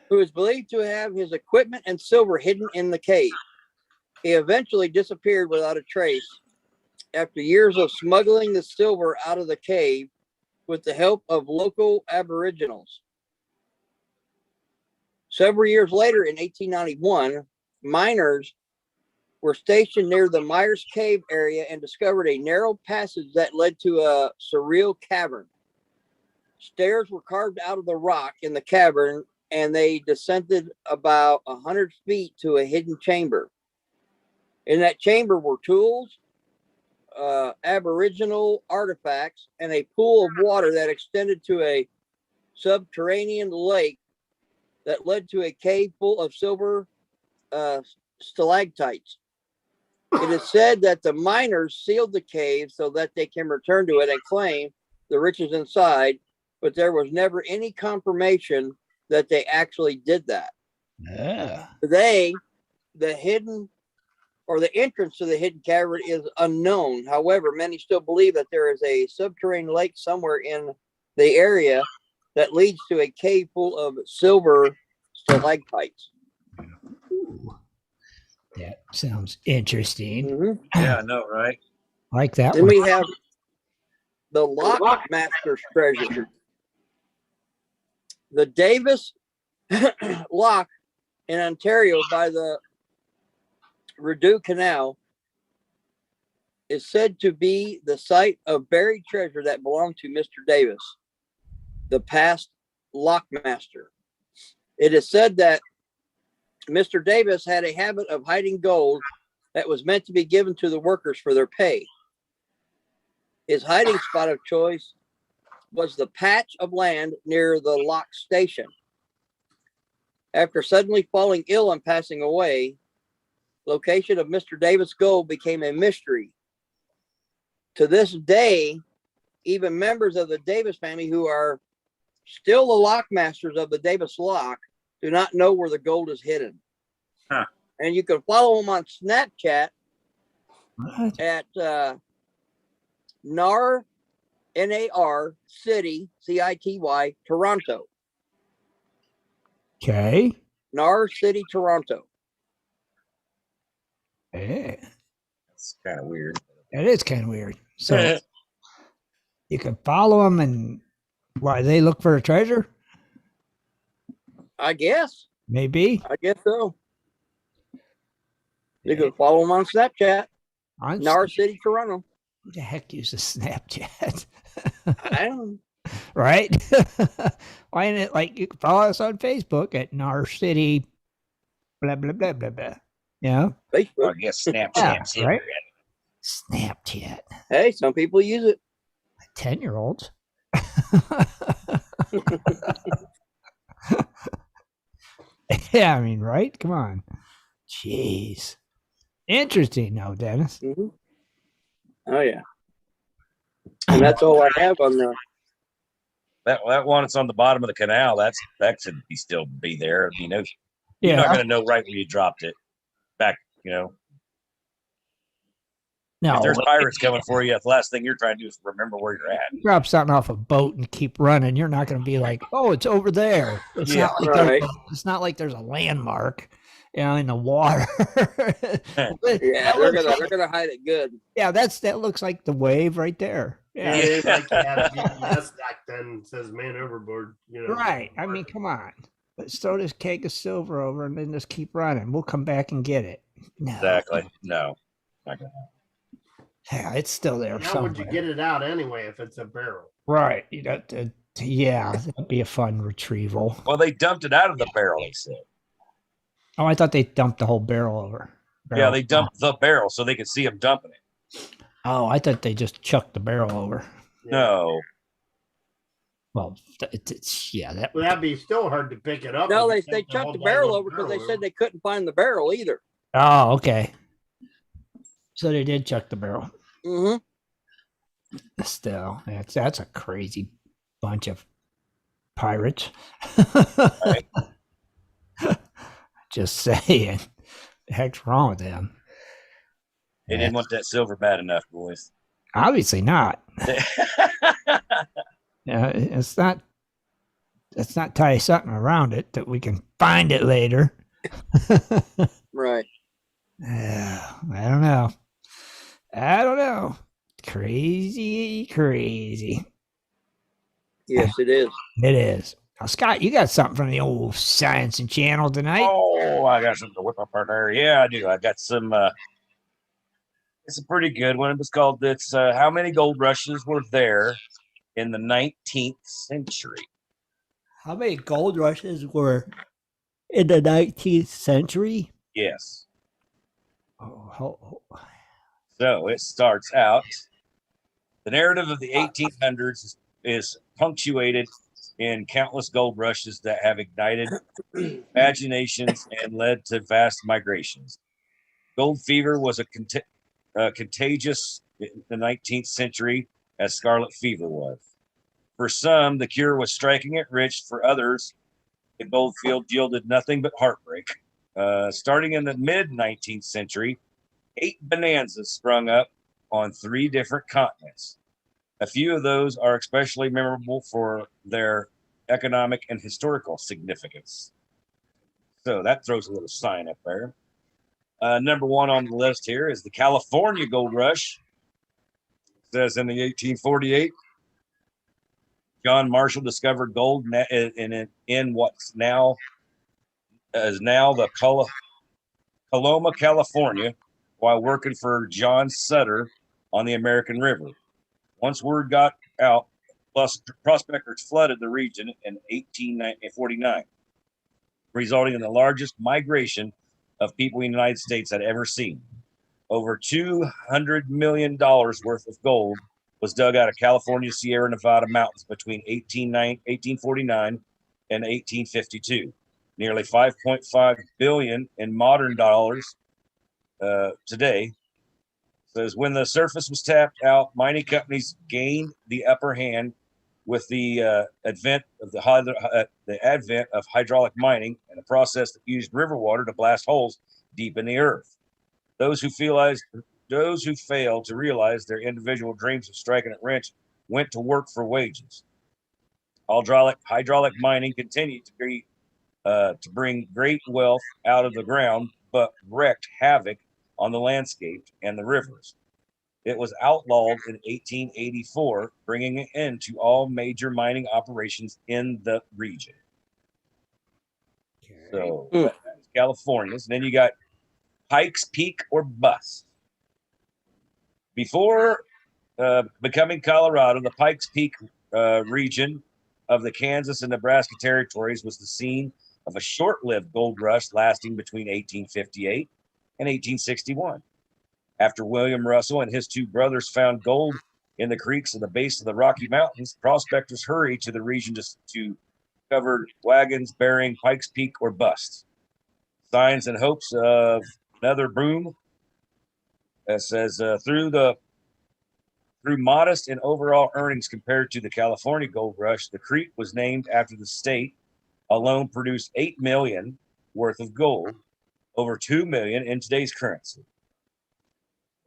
who is believed to have his equipment and silver hidden in the cave. He eventually disappeared without a trace after years of smuggling the silver out of the cave with the help of local aboriginals. Several years later, in 1891, miners were stationed near the Myers Cave area and discovered a narrow passage that led to a surreal cavern. Stairs were carved out of the rock in the cavern, and they descended about 100 feet to a hidden chamber. In that chamber were tools, aboriginal artifacts, and a pool of water that extended to a subterranean lake that led to a cave full of silver stalactites. It is said that the miners sealed the cave so that they can return to it and claim the riches inside, but there was never any confirmation that they actually did that. Yeah. Today, the entrance to the hidden cavern is unknown. However, many still believe that there is a subterranean lake somewhere in the area that leads to a cave full of silver stalactites. Ooh. That sounds interesting. Mm-hmm. Yeah, I know, right? Like that Then one. we have the Lockmaster's treasure. The Davis Lock in Ontario by the Rideau Canal is said to be the site of buried treasure that belonged to Mr. Davis, the past lockmaster. It is said that Mr. Davis had a habit of hiding gold that was meant to be given to the workers for their pay. His hiding spot of choice was the patch of land near the lock station. After suddenly falling ill and passing away, location of Mr. Davis' gold became a mystery. To this day, even members of the Davis family who are still the lockmasters of the Davis Lock do not know where the gold is hidden. Huh. And you can follow them on Snapchat What? at NAR, N-A-R, City, C-I-T-Y, Toronto. Okay. NAR City, Toronto. Yeah. It's kind of weird. It is kind of weird. So you can follow them, and why they look for a treasure? I guess. Maybe. I guess so. You can follow them on Snapchat. On Nar City, Toronto. Who the heck uses Snapchat? I don't know. Right? Why isn't it like you can follow us on Facebook at Nar City, blah, blah, blah, blah, blah. Yeah. I Facebook. guess Snapchat's Yeah, right? it. Snapchat. Hey, some people use it. 10-year-olds. Yeah, I mean, right? Come on. Jeez. Interesting, no, Dennis. Mm-hmm. Oh yeah. And that's all I have on the. That one that's on the bottom of the canal, that should still be there. You know, you're not Yeah. going to know right where you dropped it. Back, you know. No, If there's pirates coming for you, the last thing you're trying to do is remember where you're at. drop something off a boat and keep running. You're not going to be like, oh, it's over there. It's Yeah, not like right. it's not like there's a landmark, in the water. Yeah, they're gonna hide it good. Yeah, that looks like the wave right there. Yeah, It ain't like you had GPS back then. It says man overboard. You know. right. I mean, come on. Let's throw this keg of silver over and then just keep running. We'll come back and get it. No. Exactly. No. Not gonna happen. Yeah, it's still there. How would you somewhere. get it out anyway if it's a barrel? Right. You know, yeah, that'd be a fun retrieval. Well, they dumped it out of the barrel, they said. Oh, I thought they dumped the whole barrel over. Yeah, they dumped the barrel so they could see them dumping it. Oh, I thought they just chucked the barrel over. No. Well, it's that. Well, that'd be still hard to pick it up. No, if they you chucked whole the barrel dang over because they barrel said they couldn't find the barrel either. Oh, okay. So they did chuck the barrel. Mm-hmm. Still, that's a crazy bunch of pirates. Right. Just saying. The heck's wrong with them? They didn't want that silver bad enough, boys. Obviously not. It's not. Let's not tie something around it that we can find it later. Right. I don't know. Crazy. Yes, it is. It is. Now, Scott, you got something from the old Science and Channel tonight? Oh, I got something to whip up our there. Yeah, I do. I got some. It's a pretty good one. It was called "It's How Many Gold Rushes Were There in the 19th Century?" How many gold rushes were in the 19th century? Yes. Oh. So it starts out. The narrative of the 1800s is punctuated in countless gold rushes that have ignited imaginations and led to vast migrations. Gold fever was contagious in the 19th century, as scarlet fever was. For some, the cure was striking it rich. For others, the gold field yielded nothing but heartbreak. Starting in the mid-19th century, 8 bonanzas sprung up on 3 different continents. A few of those are especially memorable for their economic and historical significance. So that throws a little sign up there. Number 1 on the list here is the California Gold Rush. It says in the 1848, John Marshall discovered gold in what's now the Coloma, California, while working for John Sutter on the American River. Once word got out, prospectors flooded the region in 1849, resulting in the largest migration of people in the United States had ever seen. Over $200 million worth of gold was dug out of California Sierra Nevada mountains between 1849 and 1852. Nearly 5.5 billion in modern dollars today. Says when the surface was tapped out, mining companies gained the upper hand with the advent of hydraulic mining and a process that used river water to blast holes deep in the earth. Those who failed to realize their individual dreams of striking it rich went to work for wages. Hydraulic mining continued to bring great wealth out of the ground, but wreaked havoc on the landscape and the rivers. It was outlawed in 1884, bringing an end to all major mining operations in the region. So that's California's. And then you got Pikes Peak or bust. Before becoming Colorado, the Pikes Peak region of the Kansas and Nebraska territories was the scene of a short-lived gold rush lasting between 1858 and 1861. After William Russell and his two brothers found gold in the creeks at the base of the Rocky Mountains, prospectors hurried to the region to covered wagons bearing Pikes Peak or bust. Signs and hopes of another boom. It says through modest and overall earnings compared to the California gold rush, the creek was named after the state alone produced $8 million worth of gold, over $2 million in today's currency.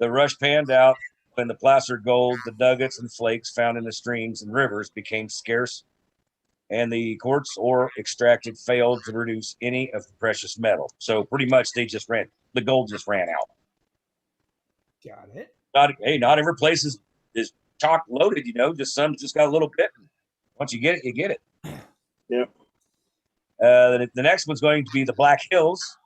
The rush panned out when the placer gold, the nuggets and flakes found in the streams and rivers became scarce, and the quartz ore extracted failed to produce any of the precious metal. So pretty much the gold just ran out. Got it. Not every place is chock loaded, just some just got a little bit. Once you get it, you get it. Yep. The next one's going to be the Black Hills.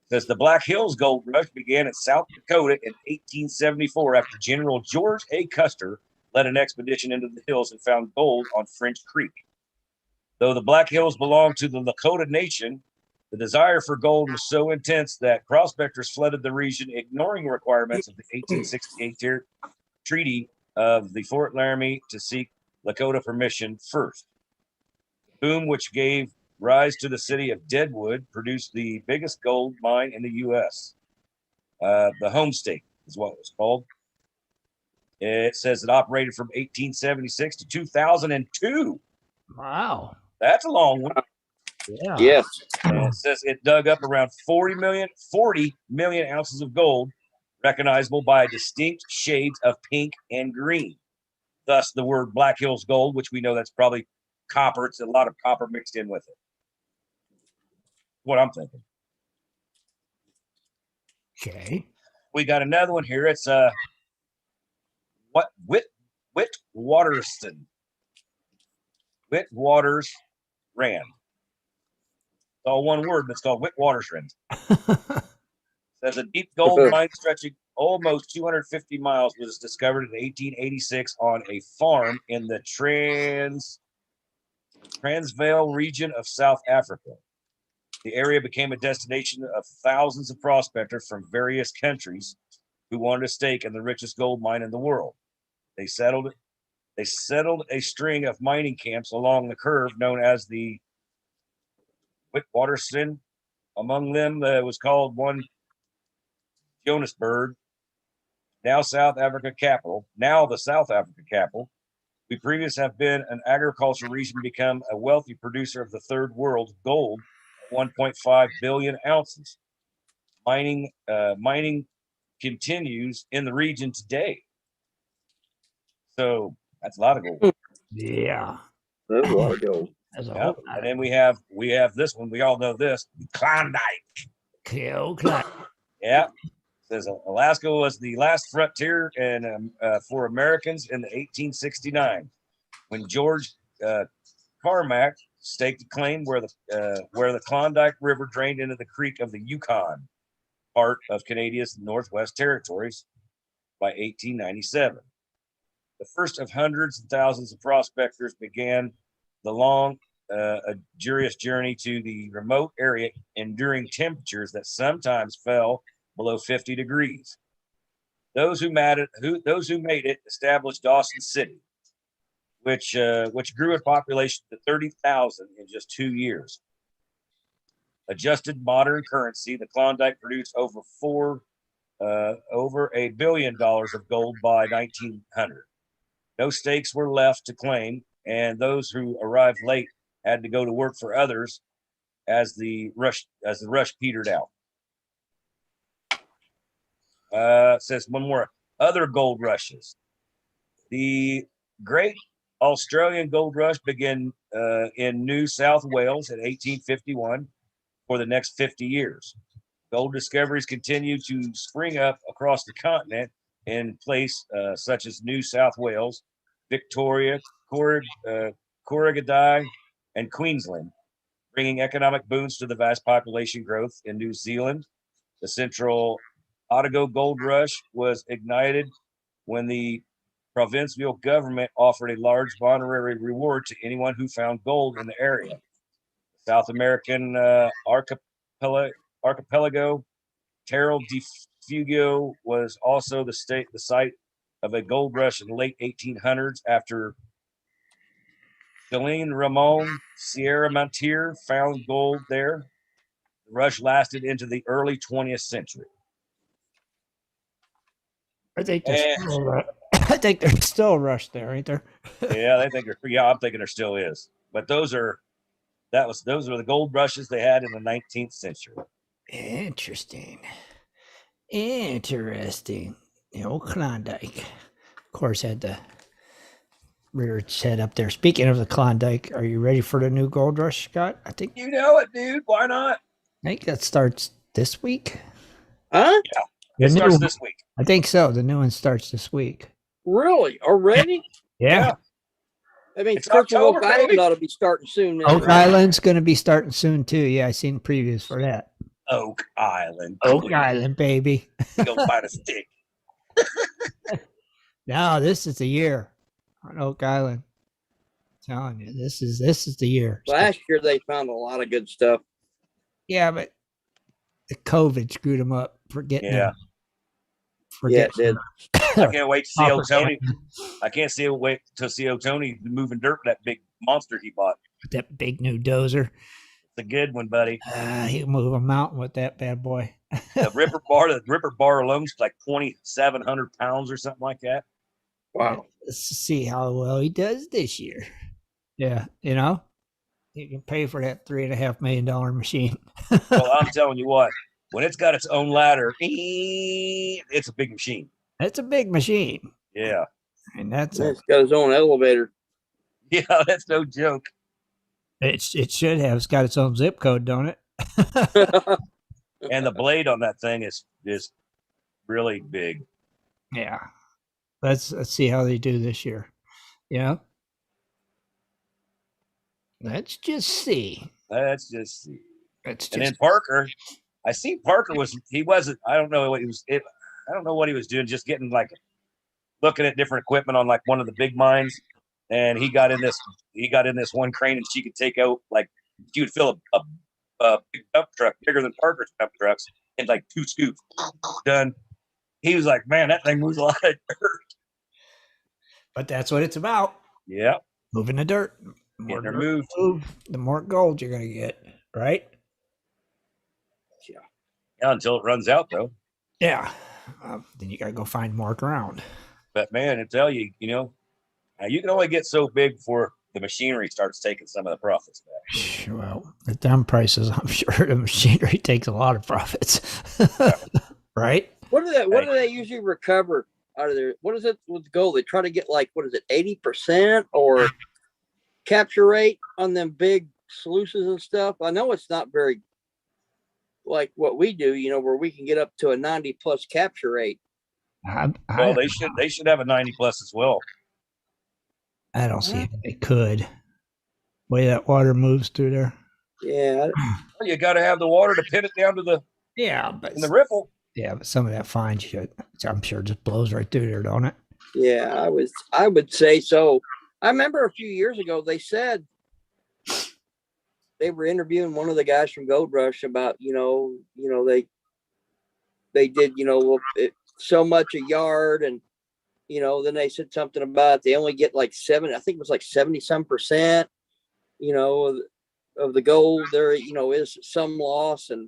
Says the Black Hills gold rush began in South Dakota in 1874 after General George A. Custer led an expedition into the hills and found gold on French Creek. Though the Black Hills belonged to the Lakota Nation, the desire for gold was so intense that prospectors flooded the region, ignoring requirements of the 1868 Treaty of the Fort Laramie to seek Lakota permission first. Boom, which gave rise to the city of Deadwood, produced the biggest gold mine in the U.S. The Home State is what it was called. It says it operated from 1876 to 2002. Wow. That's a long one. Yeah. Yes. And it says it dug up around 40 million ounces of gold, recognizable by distinct shades of pink and green. Thus, the word Black Hills Gold, which we know that's probably copper. It's a lot of copper mixed in with it. What I'm thinking. Okay. We got another one here. It's Witwaterston. Witwaters Rand. It's all one word, but it's called Witwatersrand. Says a deep gold mine stretching almost 250 miles was discovered in 1886 on a farm in the Transvaal region of South Africa. The area became a destination of thousands of prospectors from various countries who wanted a stake in the richest gold mine in the world. They settled a string of mining camps along the curve known as the Witwatersrand. Among them was called one Johannesburg, now the South Africa capital. We previously have been an agricultural region, become a wealthy producer of the third world gold, 1.5 billion ounces. Mining continues in the region today. So that's a lot of gold. Yeah. That's a lot of gold. That's a Yeah. whole And then we have this one. We all know this, Klondike. Klondike. Yeah. Says Alaska was the last frontier and for Americans in 1869 when George Carmack staked a claim where the Klondike River drained into the creek of the Yukon, part of Canada's Northwest Territories, by 1897. The first of hundreds and thousands of prospectors began the long, arduous journey to the remote area, enduring temperatures that sometimes fell below 50 degrees. Those who made it established Dawson City, which grew in population to 30,000 in just 2 years. Adjusted modern currency, the Klondike produced over $1 billion of gold by 1900. No stakes were left to claim, and those who arrived late had to go to work for others as the rush petered out. Says one more. Other gold rushes. The Great Australian Gold Rush began in New South Wales in 1851 for the next 50 years. Gold discoveries continued to spring up across the continent, in place, such as New South Wales, Victoria, Corrigadai, and Queensland, bringing economic boons to the vast population growth in New Zealand. The Central Otago Gold Rush was ignited when the provincial government offered a large monetary reward to anyone who found gold in the area. South American archipelago Terra de Fuego was also the site of a gold rush in the late 1800s after Jeline Ramon Sierra Montier found gold there. The rush lasted into the early 20th century. I think there's still a rush there, ain't there? Yeah, I'm thinking there still is. But those are the gold rushes they had in the 19th century. Interesting. The old Klondike. Of course, had the rear its head up there. Speaking of the Klondike, are you ready for the new gold rush, Scott? I think You know it, dude. Why not? that starts this week. Huh? It starts this week. I think so. The new one starts this week. Really? Already? Yeah. I mean, It's Church of Oak October, Island baby. ought to be starting soon. Then, Oak right? Island's going to be starting soon, too. Yeah, I seen previews for that. Oak Island. Oak Island, baby. Go find a stick. No, this is the year on Oak Island. I'm telling you, this is the year. Last year they found a lot of good stuff. Yeah, but the COVID screwed them up for getting Yeah. Yeah, it did. I can't wait to see Propaganda. Otoni. I can't wait to see Otoni moving dirt with that big monster he bought. that big new dozer. It's a good one, buddy. He'll move a mountain with that bad boy. The Ripper bar alone's like 2,700 pounds or something like that. Wow. Let's see how well he does this year. Yeah, you can pay for that $3.5 million machine. Well, I'm telling you what, when it's got its own ladder, it's a big machine. That's a big machine, Yeah. and that's It's got its own elevator. Yeah, that's no joke. it should have. It's got its own zip code, don't it? And the blade on that thing is really big. Yeah. Let's see how they do this year. Yeah. Let's just see. Let's just see. Let's And then just Parker, I see Parker I don't know what he was. I don't know what he was doing. Just getting looking at different equipment on one of the big mines, and he got in this one crane, and she could take out she would fill a big dump truck bigger than Parker's dump trucks in 2 scoops. Done. He was like, man, that thing moves a lot of dirt. but that's what it's about. Yeah, Moving the dirt. The getting her dirt moved. you move, the more gold you're gonna get, right? Yeah, until it runs out though. Yeah. Then you gotta go find more ground. But man, I tell you, you can only get so big before the machinery starts taking some of the profits back. Well, at them prices, I'm sure the machinery takes a lot of profits. Right? What do they usually recover out of there? What is it with gold? They try to get 80% or capture rate on them big sluices and stuff. I know it's not very like what we do, where we can get up to a 90+ capture rate. Well, they should have a 90+ as well. I don't see how they could. Way that water moves through there. Yeah. Well, you got to have the water to pin it down to the riffle. Yeah, but some of that fine shit, I'm sure, just blows right through there, don't it? Yeah, I would say so. I remember a few years ago they said they were interviewing one of the guys from Gold Rush about they did so much a yard, and then they said something about they only get 7, I think it was 70-some%, of the gold. There is some loss, and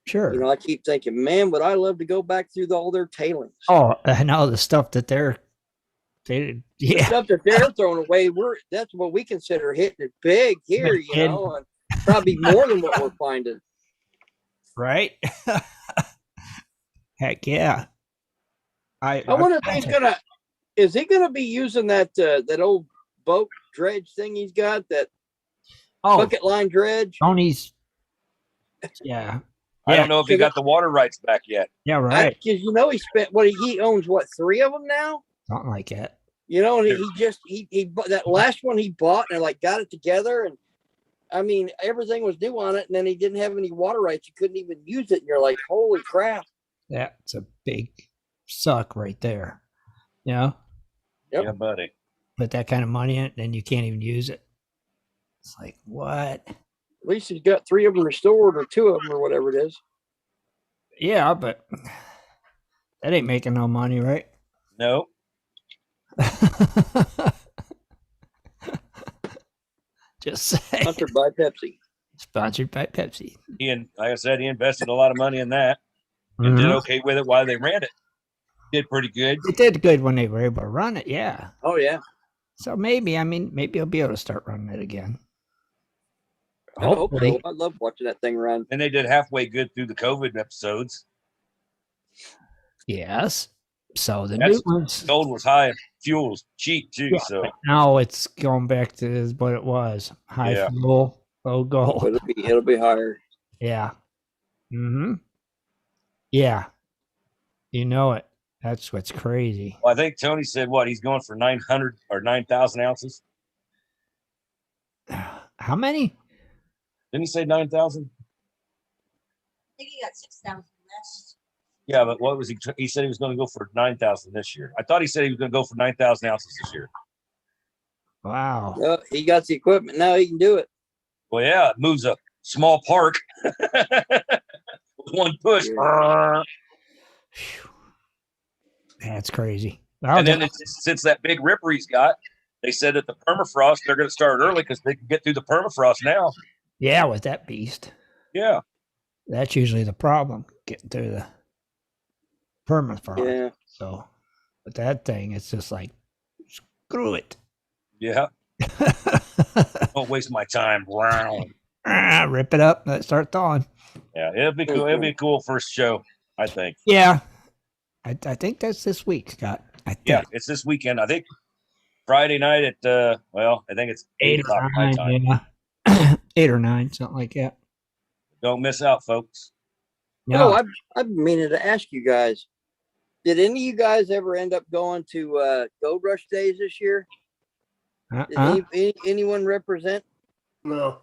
Sure. I keep thinking, man, would I love to go back through all their tailings. Oh, I know the stuff that they The stuff that they're throwing away, that's what we consider hitting it big here, and probably more than what we're finding. Right? Heck yeah. I wonder if is he gonna be using that old boat dredge thing he's got, that bucket line dredge? Tony's, yeah. I don't know if he got the water rights back yet. Yeah, right. Because he spent he owns 3 of them now. Something like that. And he that last one he bought and got it together, and I mean everything was new on it, and then he didn't have any water rights. You couldn't even use it, and you're like, holy crap! That's a big suck right there. You know? Yep. Yeah, buddy. Put that kind of money in it, then you can't even use it. It's like, what? At least he's got 3 of them restored, or 2 of them, or whatever it is. Yeah, but that ain't making no money, right? No. Just saying. Sponsored by Pepsi. Sponsored by Pepsi. Like I said, he invested a lot of money in that and did okay with it while they ran it. Did pretty good. It did good when they were able to run it, yeah. Oh, yeah. So maybe I'll be able to start running it again. I hope so. I love watching that thing run. And they did halfway good through the COVID episodes. Yes. So the new ones. Gold was high, fuel was cheap too. Yeah, So now it's going back to what it was: high fuel, low gold. It'll be higher. Yeah. Mm-hmm. Yeah. You know it. That's what's crazy. Well, I think Tony said he's going for 900 or 9,000 ounces. How many? Didn't he say 9,000? I think he got 6,000 less. Yeah, but what was he? He said he was going to go for 9,000 this year. I thought he said he was going to go for 9,000 ounces this year. Wow. Well, he got the equipment now; he can do it. Well, yeah, it moves a small park with one push. Yeah. That's crazy. And then since that big ripper he's got, they said that the permafrost, they're going to start early because they can get through the permafrost now. Yeah, with that beast. Yeah. That's usually the problem, getting through the permafrost. Yeah. So, with that thing, it's just like, screw it. Yeah. Don't waste my time. Wow. Rip it up, let it start thawing. Yeah, it'll be cool. It'll be a cool first show, I think. Yeah. I think that's this week, Scott. Yeah, it's this weekend. I think Friday night at I think it's 8 o'clock my time. Yeah. 8 or 9, something like that. Don't miss out, folks. No, I've been meaning to ask you guys. Did any of you guys ever end up going to Gold Rush Days this year? Did anyone represent? No.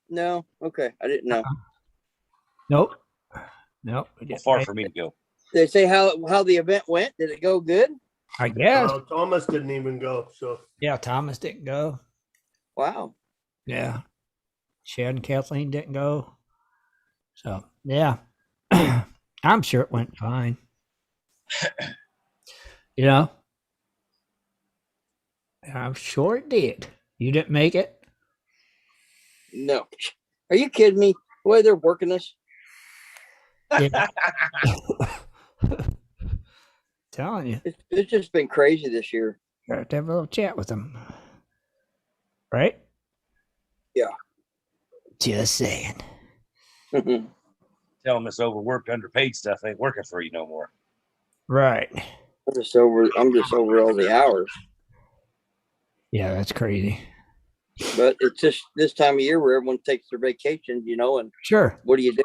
No? Okay. I didn't know. Nope. Too far for me to go. Did they say how the event went? Did it go good? I guess. Thomas didn't even go. So Yeah, Thomas didn't go. Wow. Yeah. Chad and Kathleen didn't go. So, yeah. I'm sure it went fine. You know? I'm sure it did. You didn't make it? No. Are you kidding me? The way they're working us? Yeah. Telling you. It's just been crazy this year. You have to have a little chat with them. Right? Yeah. Just saying. Tell them this overworked, underpaid stuff ain't working for you no more. Right. I'm just over all the hours. Yeah, that's crazy. But it's just this time of year where everyone takes their vacations, and Sure. what do you do?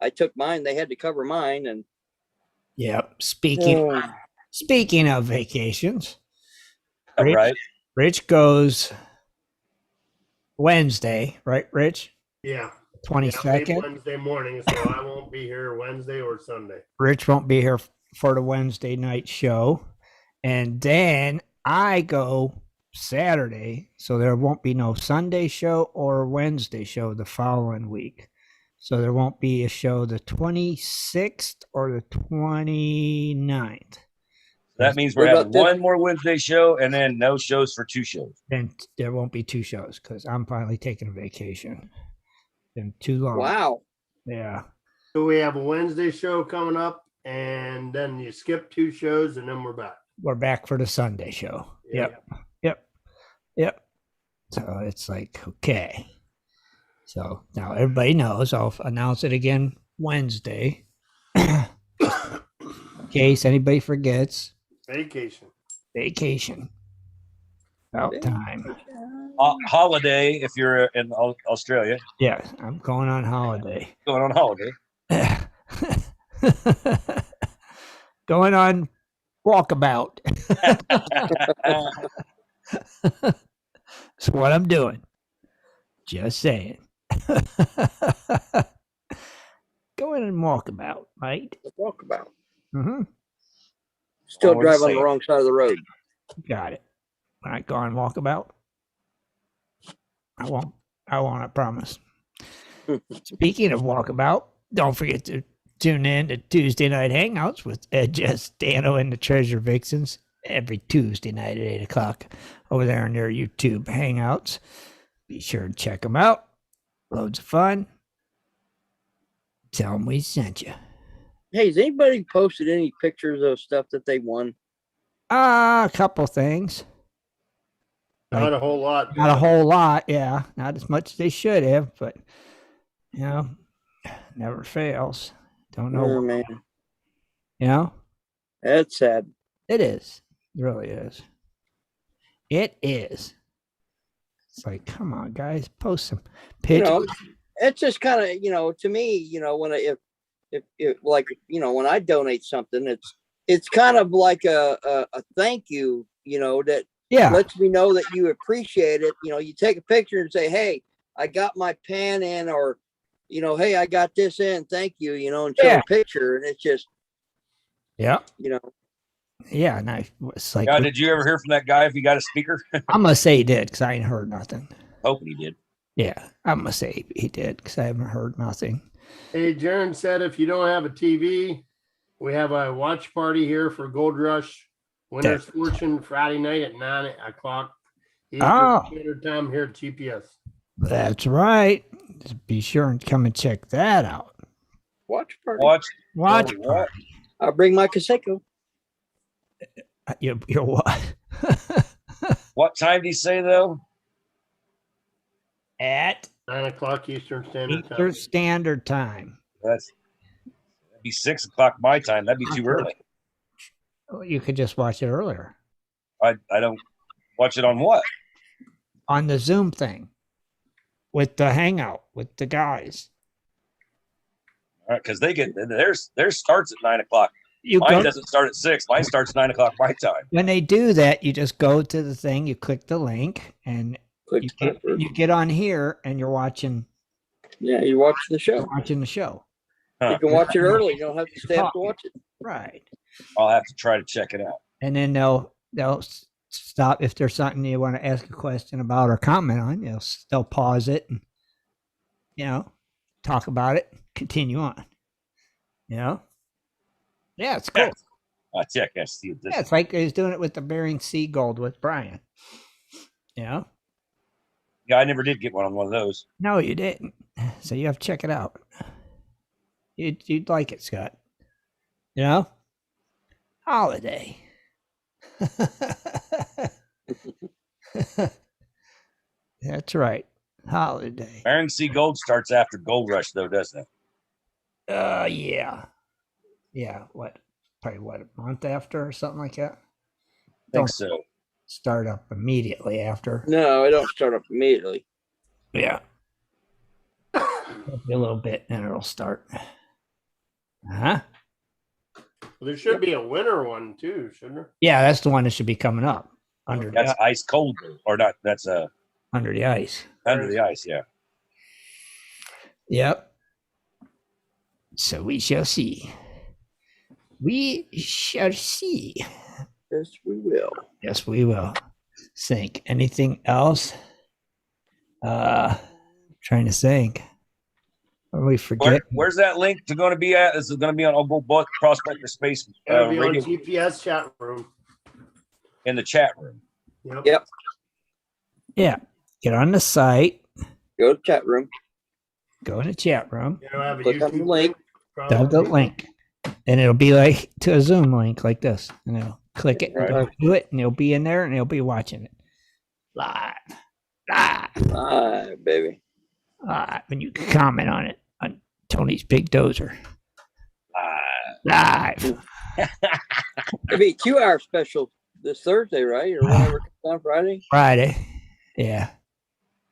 I took mine. They had to cover mine. And Yep. Speaking of vacations, Rich goes Wednesday, right, Rich? yeah. 22nd. Wednesday morning, so I won't be here Wednesday or Sunday. Rich won't be here for the Wednesday night show. And then I go Saturday, so there won't be no Sunday show or Wednesday show the following week. So there won't be a show the 26th or the 29th. That means we're having one more Wednesday show and then no shows for 2 shows. Then there won't be 2 shows because I'm finally taking a vacation. Been too long. wow. Yeah. So we have a Wednesday show coming up, and then you skip 2 shows, and then we're back. We're back for the Sunday show. Yep. So it's like, okay. So now everybody knows. I'll announce it again Wednesday. In case anybody forgets. Vacation. About time. Holiday if you're in Australia. Yeah, I'm going on holiday. Going on holiday. Going on walkabout. That's what I'm doing. Just saying. Going and walkabout, right? Walkabout. Mm-hmm. Still What drive to on the say. wrong side of the road. Got it. When I go on walkabout, I won't. I promise. Speaking of walkabout, don't forget to tune in to Tuesday Night Hangouts with Ed, Jess, Dano, and the Treasure Vixens every Tuesday night at 8 o'clock over there on their YouTube Hangouts. Be sure to check them out. Loads of fun. Tell them we sent you. Hey, has anybody posted any pictures of stuff that they won? A couple things. Not a whole lot. Not a whole lot, yeah. Not as much as they should have, but you know, never fails. Don't know. Oh, man. You know, That's sad. it is. It really is. It is. It's like, come on, guys, post some pictures. You know, it's just kind of, to me, when if like, when I donate something, it's kind of like a thank you, that lets me know that you appreciate it. You take a picture and say, hey, I got my pen in, or, hey, I got this in, thank you, and show a picture. And it's just, yeah. Yeah, and it's like, Did you ever hear from that guy if he got a speaker? I'm gonna say he did because I ain't heard nothing. Hoping he did. Yeah, I'm gonna say he did because I haven't heard nothing. Hey, Jaron said if you don't have a TV, we have a watch party here for Gold Rush Winner's Fortune Friday night at 9 o'clock Eastern Standard Time here at GPS. That's right. Just be sure and come and check that out. Watch party. Watch party. I'll bring my Casseco. You're what? What time do you say though? At 9 o'clock Eastern Standard Time. Eastern Standard Time. That'd be 6 o'clock my time. That'd be too early. You could just watch it earlier. I don't watch it on what? On the Zoom thing. With the hangout with the guys. All right, because they get theirs starts at 9 o'clock. Mine doesn't start at 6. Mine starts 9 o'clock my time. When they do that, you just go to the thing, you click the link, and you get on here, and you're watching. Yeah, you watch the show. Watching the show. You can watch it early. You don't have to stay up to watch it. Right. I'll have to try to check it out. And then they'll stop if there's something you want to ask a question about or comment on. They'll pause it and talk about it. Continue on. Yeah, it's cool. I'll check. I see this. Yeah, it's like he's doing it with the Bering Sea Gold with Brian. Yeah, I never did get one of those. No, you didn't. So you have to check it out. You'd like it, Scott. Holiday. That's right. Holiday. Bering Sea Gold starts after Gold Rush, though, doesn't it? Yeah. Yeah. Probably a month after or something like that? I think so. Start up immediately after. No, I don't start up immediately. Yeah. A little bit and it'll start. Well, there should be a winter one too, shouldn't there? Yeah, that's the one that should be coming up. That's ice cold, or not? That's under the ice. Under the ice, yeah. Yep. So we shall see. We shall see. Yes, we will. Yes, we will. Think. Anything else? Trying to think. Or we forget. Where's that link to going to be at? Is it going to be on Old Prospector Space It'll be radio? on GPS chat room. In the chat room. Yep. Yeah. Get on the site. Go to chat room. Go in the chat room. Have a Click on the YouTube link. Tell the link. And it'll be like to a Zoom link like this. And it'll click it, Right. do it, and it'll be in there and it'll be watching it. Live. Live, baby. And you can comment on it on Tony's Big Dozer. Live. It'll be a 2-hour special this Thursday, right? Or whenever it comes on Friday. Friday. Yeah.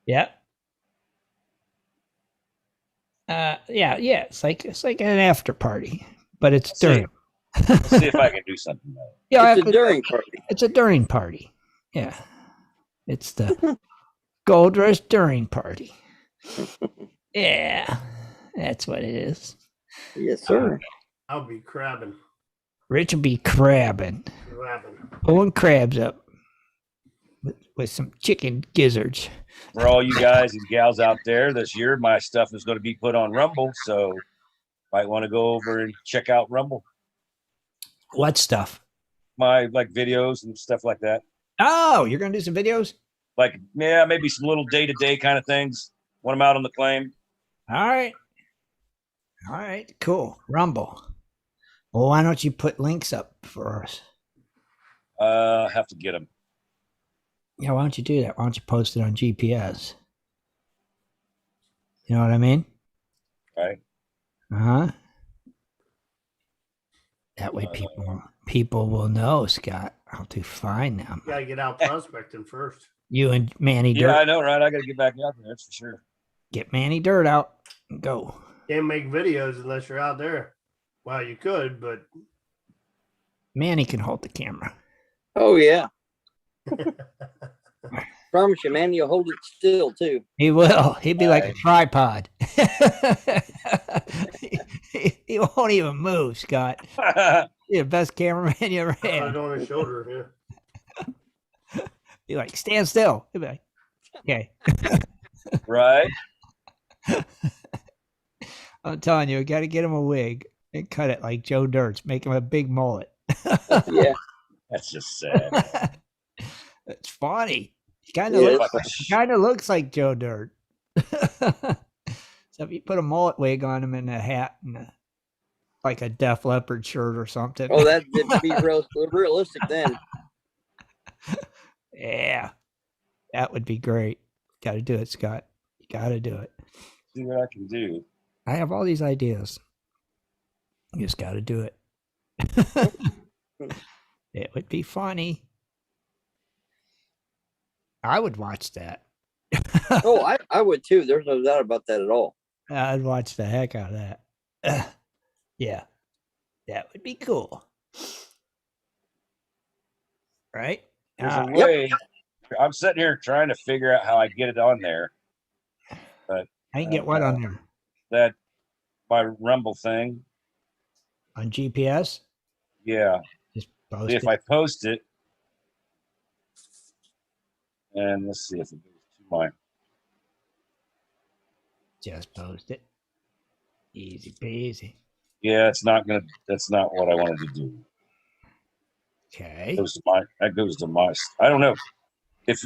Yep. Yeah. It's like an after party, but it's See. during. Let's see if I can do something. Yeah, It's a during party. It's a during party. Yeah, it's the Gold Rush during party. Yeah, that's what it is. Yes, sir. I'll be crabbing. Rich will be crabbing, pulling crabs up with some chicken gizzards. For all you guys and gals out there, this year my stuff is going to be put on Rumble, so might want to go over and check out Rumble. What stuff? My like videos and stuff like that. Oh, you're gonna do some videos? Like, yeah, maybe some little day-to-day kind of things when I'm out on the claim. All right, cool. Rumble. Well, why don't you put links up for us? Have to get them. Yeah, why don't you do that? Why don't you post it on GPS? You know what I mean? Right. Uh-huh. That way people will know, Scott, how to find them. You gotta get out prospecting first. You and Manny Dirt. Yeah, I know, right? I got to get back out there. That's for sure. Get Manny Dirt out and go. Can't make videos unless you're out there. Well, you could, but Manny can hold the camera. Oh yeah. Promise you, man, you'll hold it still too. He will. He'd be like a tripod. he won't even move, Scott. You're the best cameraman you ever put it had. on his shoulder. Yeah. Be like, stand still. He'd be like, okay. Right. I'm telling you, we got to get him a wig and cut it like Joe Dirt's. Make him a big mullet. Yeah. That's just sad. It's funny. He kind Yeah, of looks like Joe Dirt. So if you put a mullet wig on him and a hat and like a Def Leppard shirt or something. Oh, that'd be realistic then. Yeah, that would be great. Got to do it, Scott. You got to do it. See what I can do. I have all these ideas. You just got to do it. It would be funny. I would watch that. Oh, I would too. There's no doubt about that at all. I'd watch the heck out of that. Yeah, that would be cool. Right? There's a way. I'm sitting here trying to figure out how I get it on there. But I can get what on there? That my Rumble thing. On GPS? Yeah. Just post See if I post it. And let's see if it goes to my. Just post it. Easy peasy. Yeah, it's not gonna. That's not what I wanted to do. Okay. That goes to my. I don't know if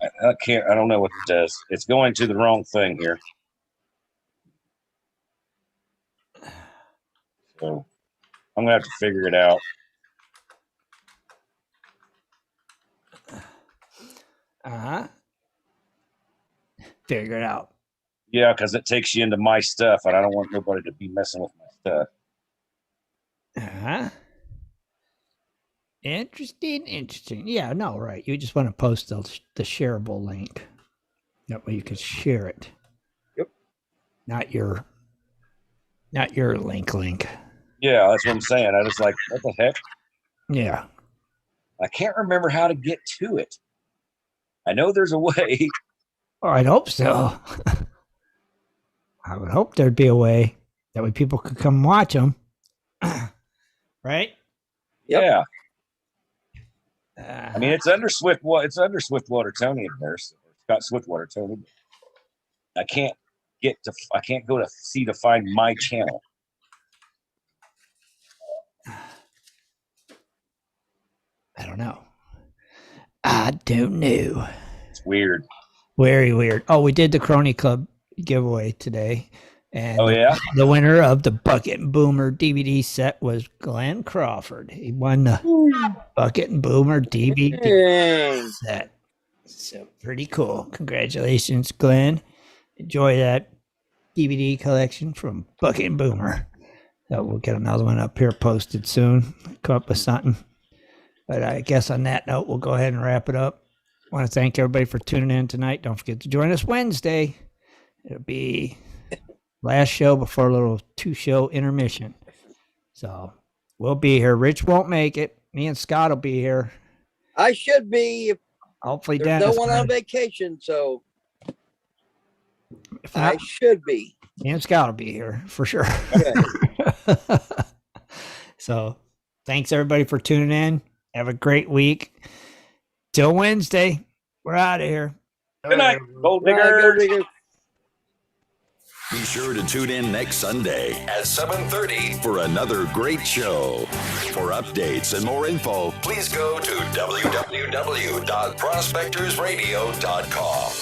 I can't. I don't know what it does. It's going to the wrong thing here. So I'm gonna have to figure it out. Figure it out. Yeah, because it takes you into my stuff, and I don't want nobody to be messing with my stuff. Interesting. Yeah, no, right. You just want to post the shareable link. That way you can share it. Yep. Not your link. Yeah, that's what I'm saying. I was like, what the heck? Yeah. I can't remember how to get to it. I know there's a way. Oh, I'd hope so. I would hope there'd be a way that way people could come watch them. Right? Yep. Yeah. I mean, it's under Swiftwater Tony in there, so Scott Swiftwater Tony. I can't go to find my channel. I don't know. It's weird. Very weird. Oh, we did the Crony Club giveaway today. And Oh, yeah? the winner of the Bucket and Boomer DVD set was Glenn Crawford. He won the Bucket and Boomer DVD Dang. set. So pretty cool. Congratulations, Glenn. Enjoy that DVD collection from Bucket and Boomer. So we'll get another one up here posted soon. Come up with something. But I guess on that note, we'll go ahead and wrap it up. I want to thank everybody for tuning in tonight. Don't forget to join us Wednesday. It'll be last show before a little 2-show intermission. So we'll be here. Rich won't make it. Me and Scott will be here. I should be. If Hopefully, there's Dennis. no one on vacation, so If not, I should be. me and Scott will be here for sure. Okay. So thanks everybody for tuning in. Have a great week. Till Wednesday. We're out of here. Good night, gold All right, digger. go Diggers. Be sure to tune in next Sunday at 7:30 for another great show. For updates and more info, please go to www.prospectorsradio.com.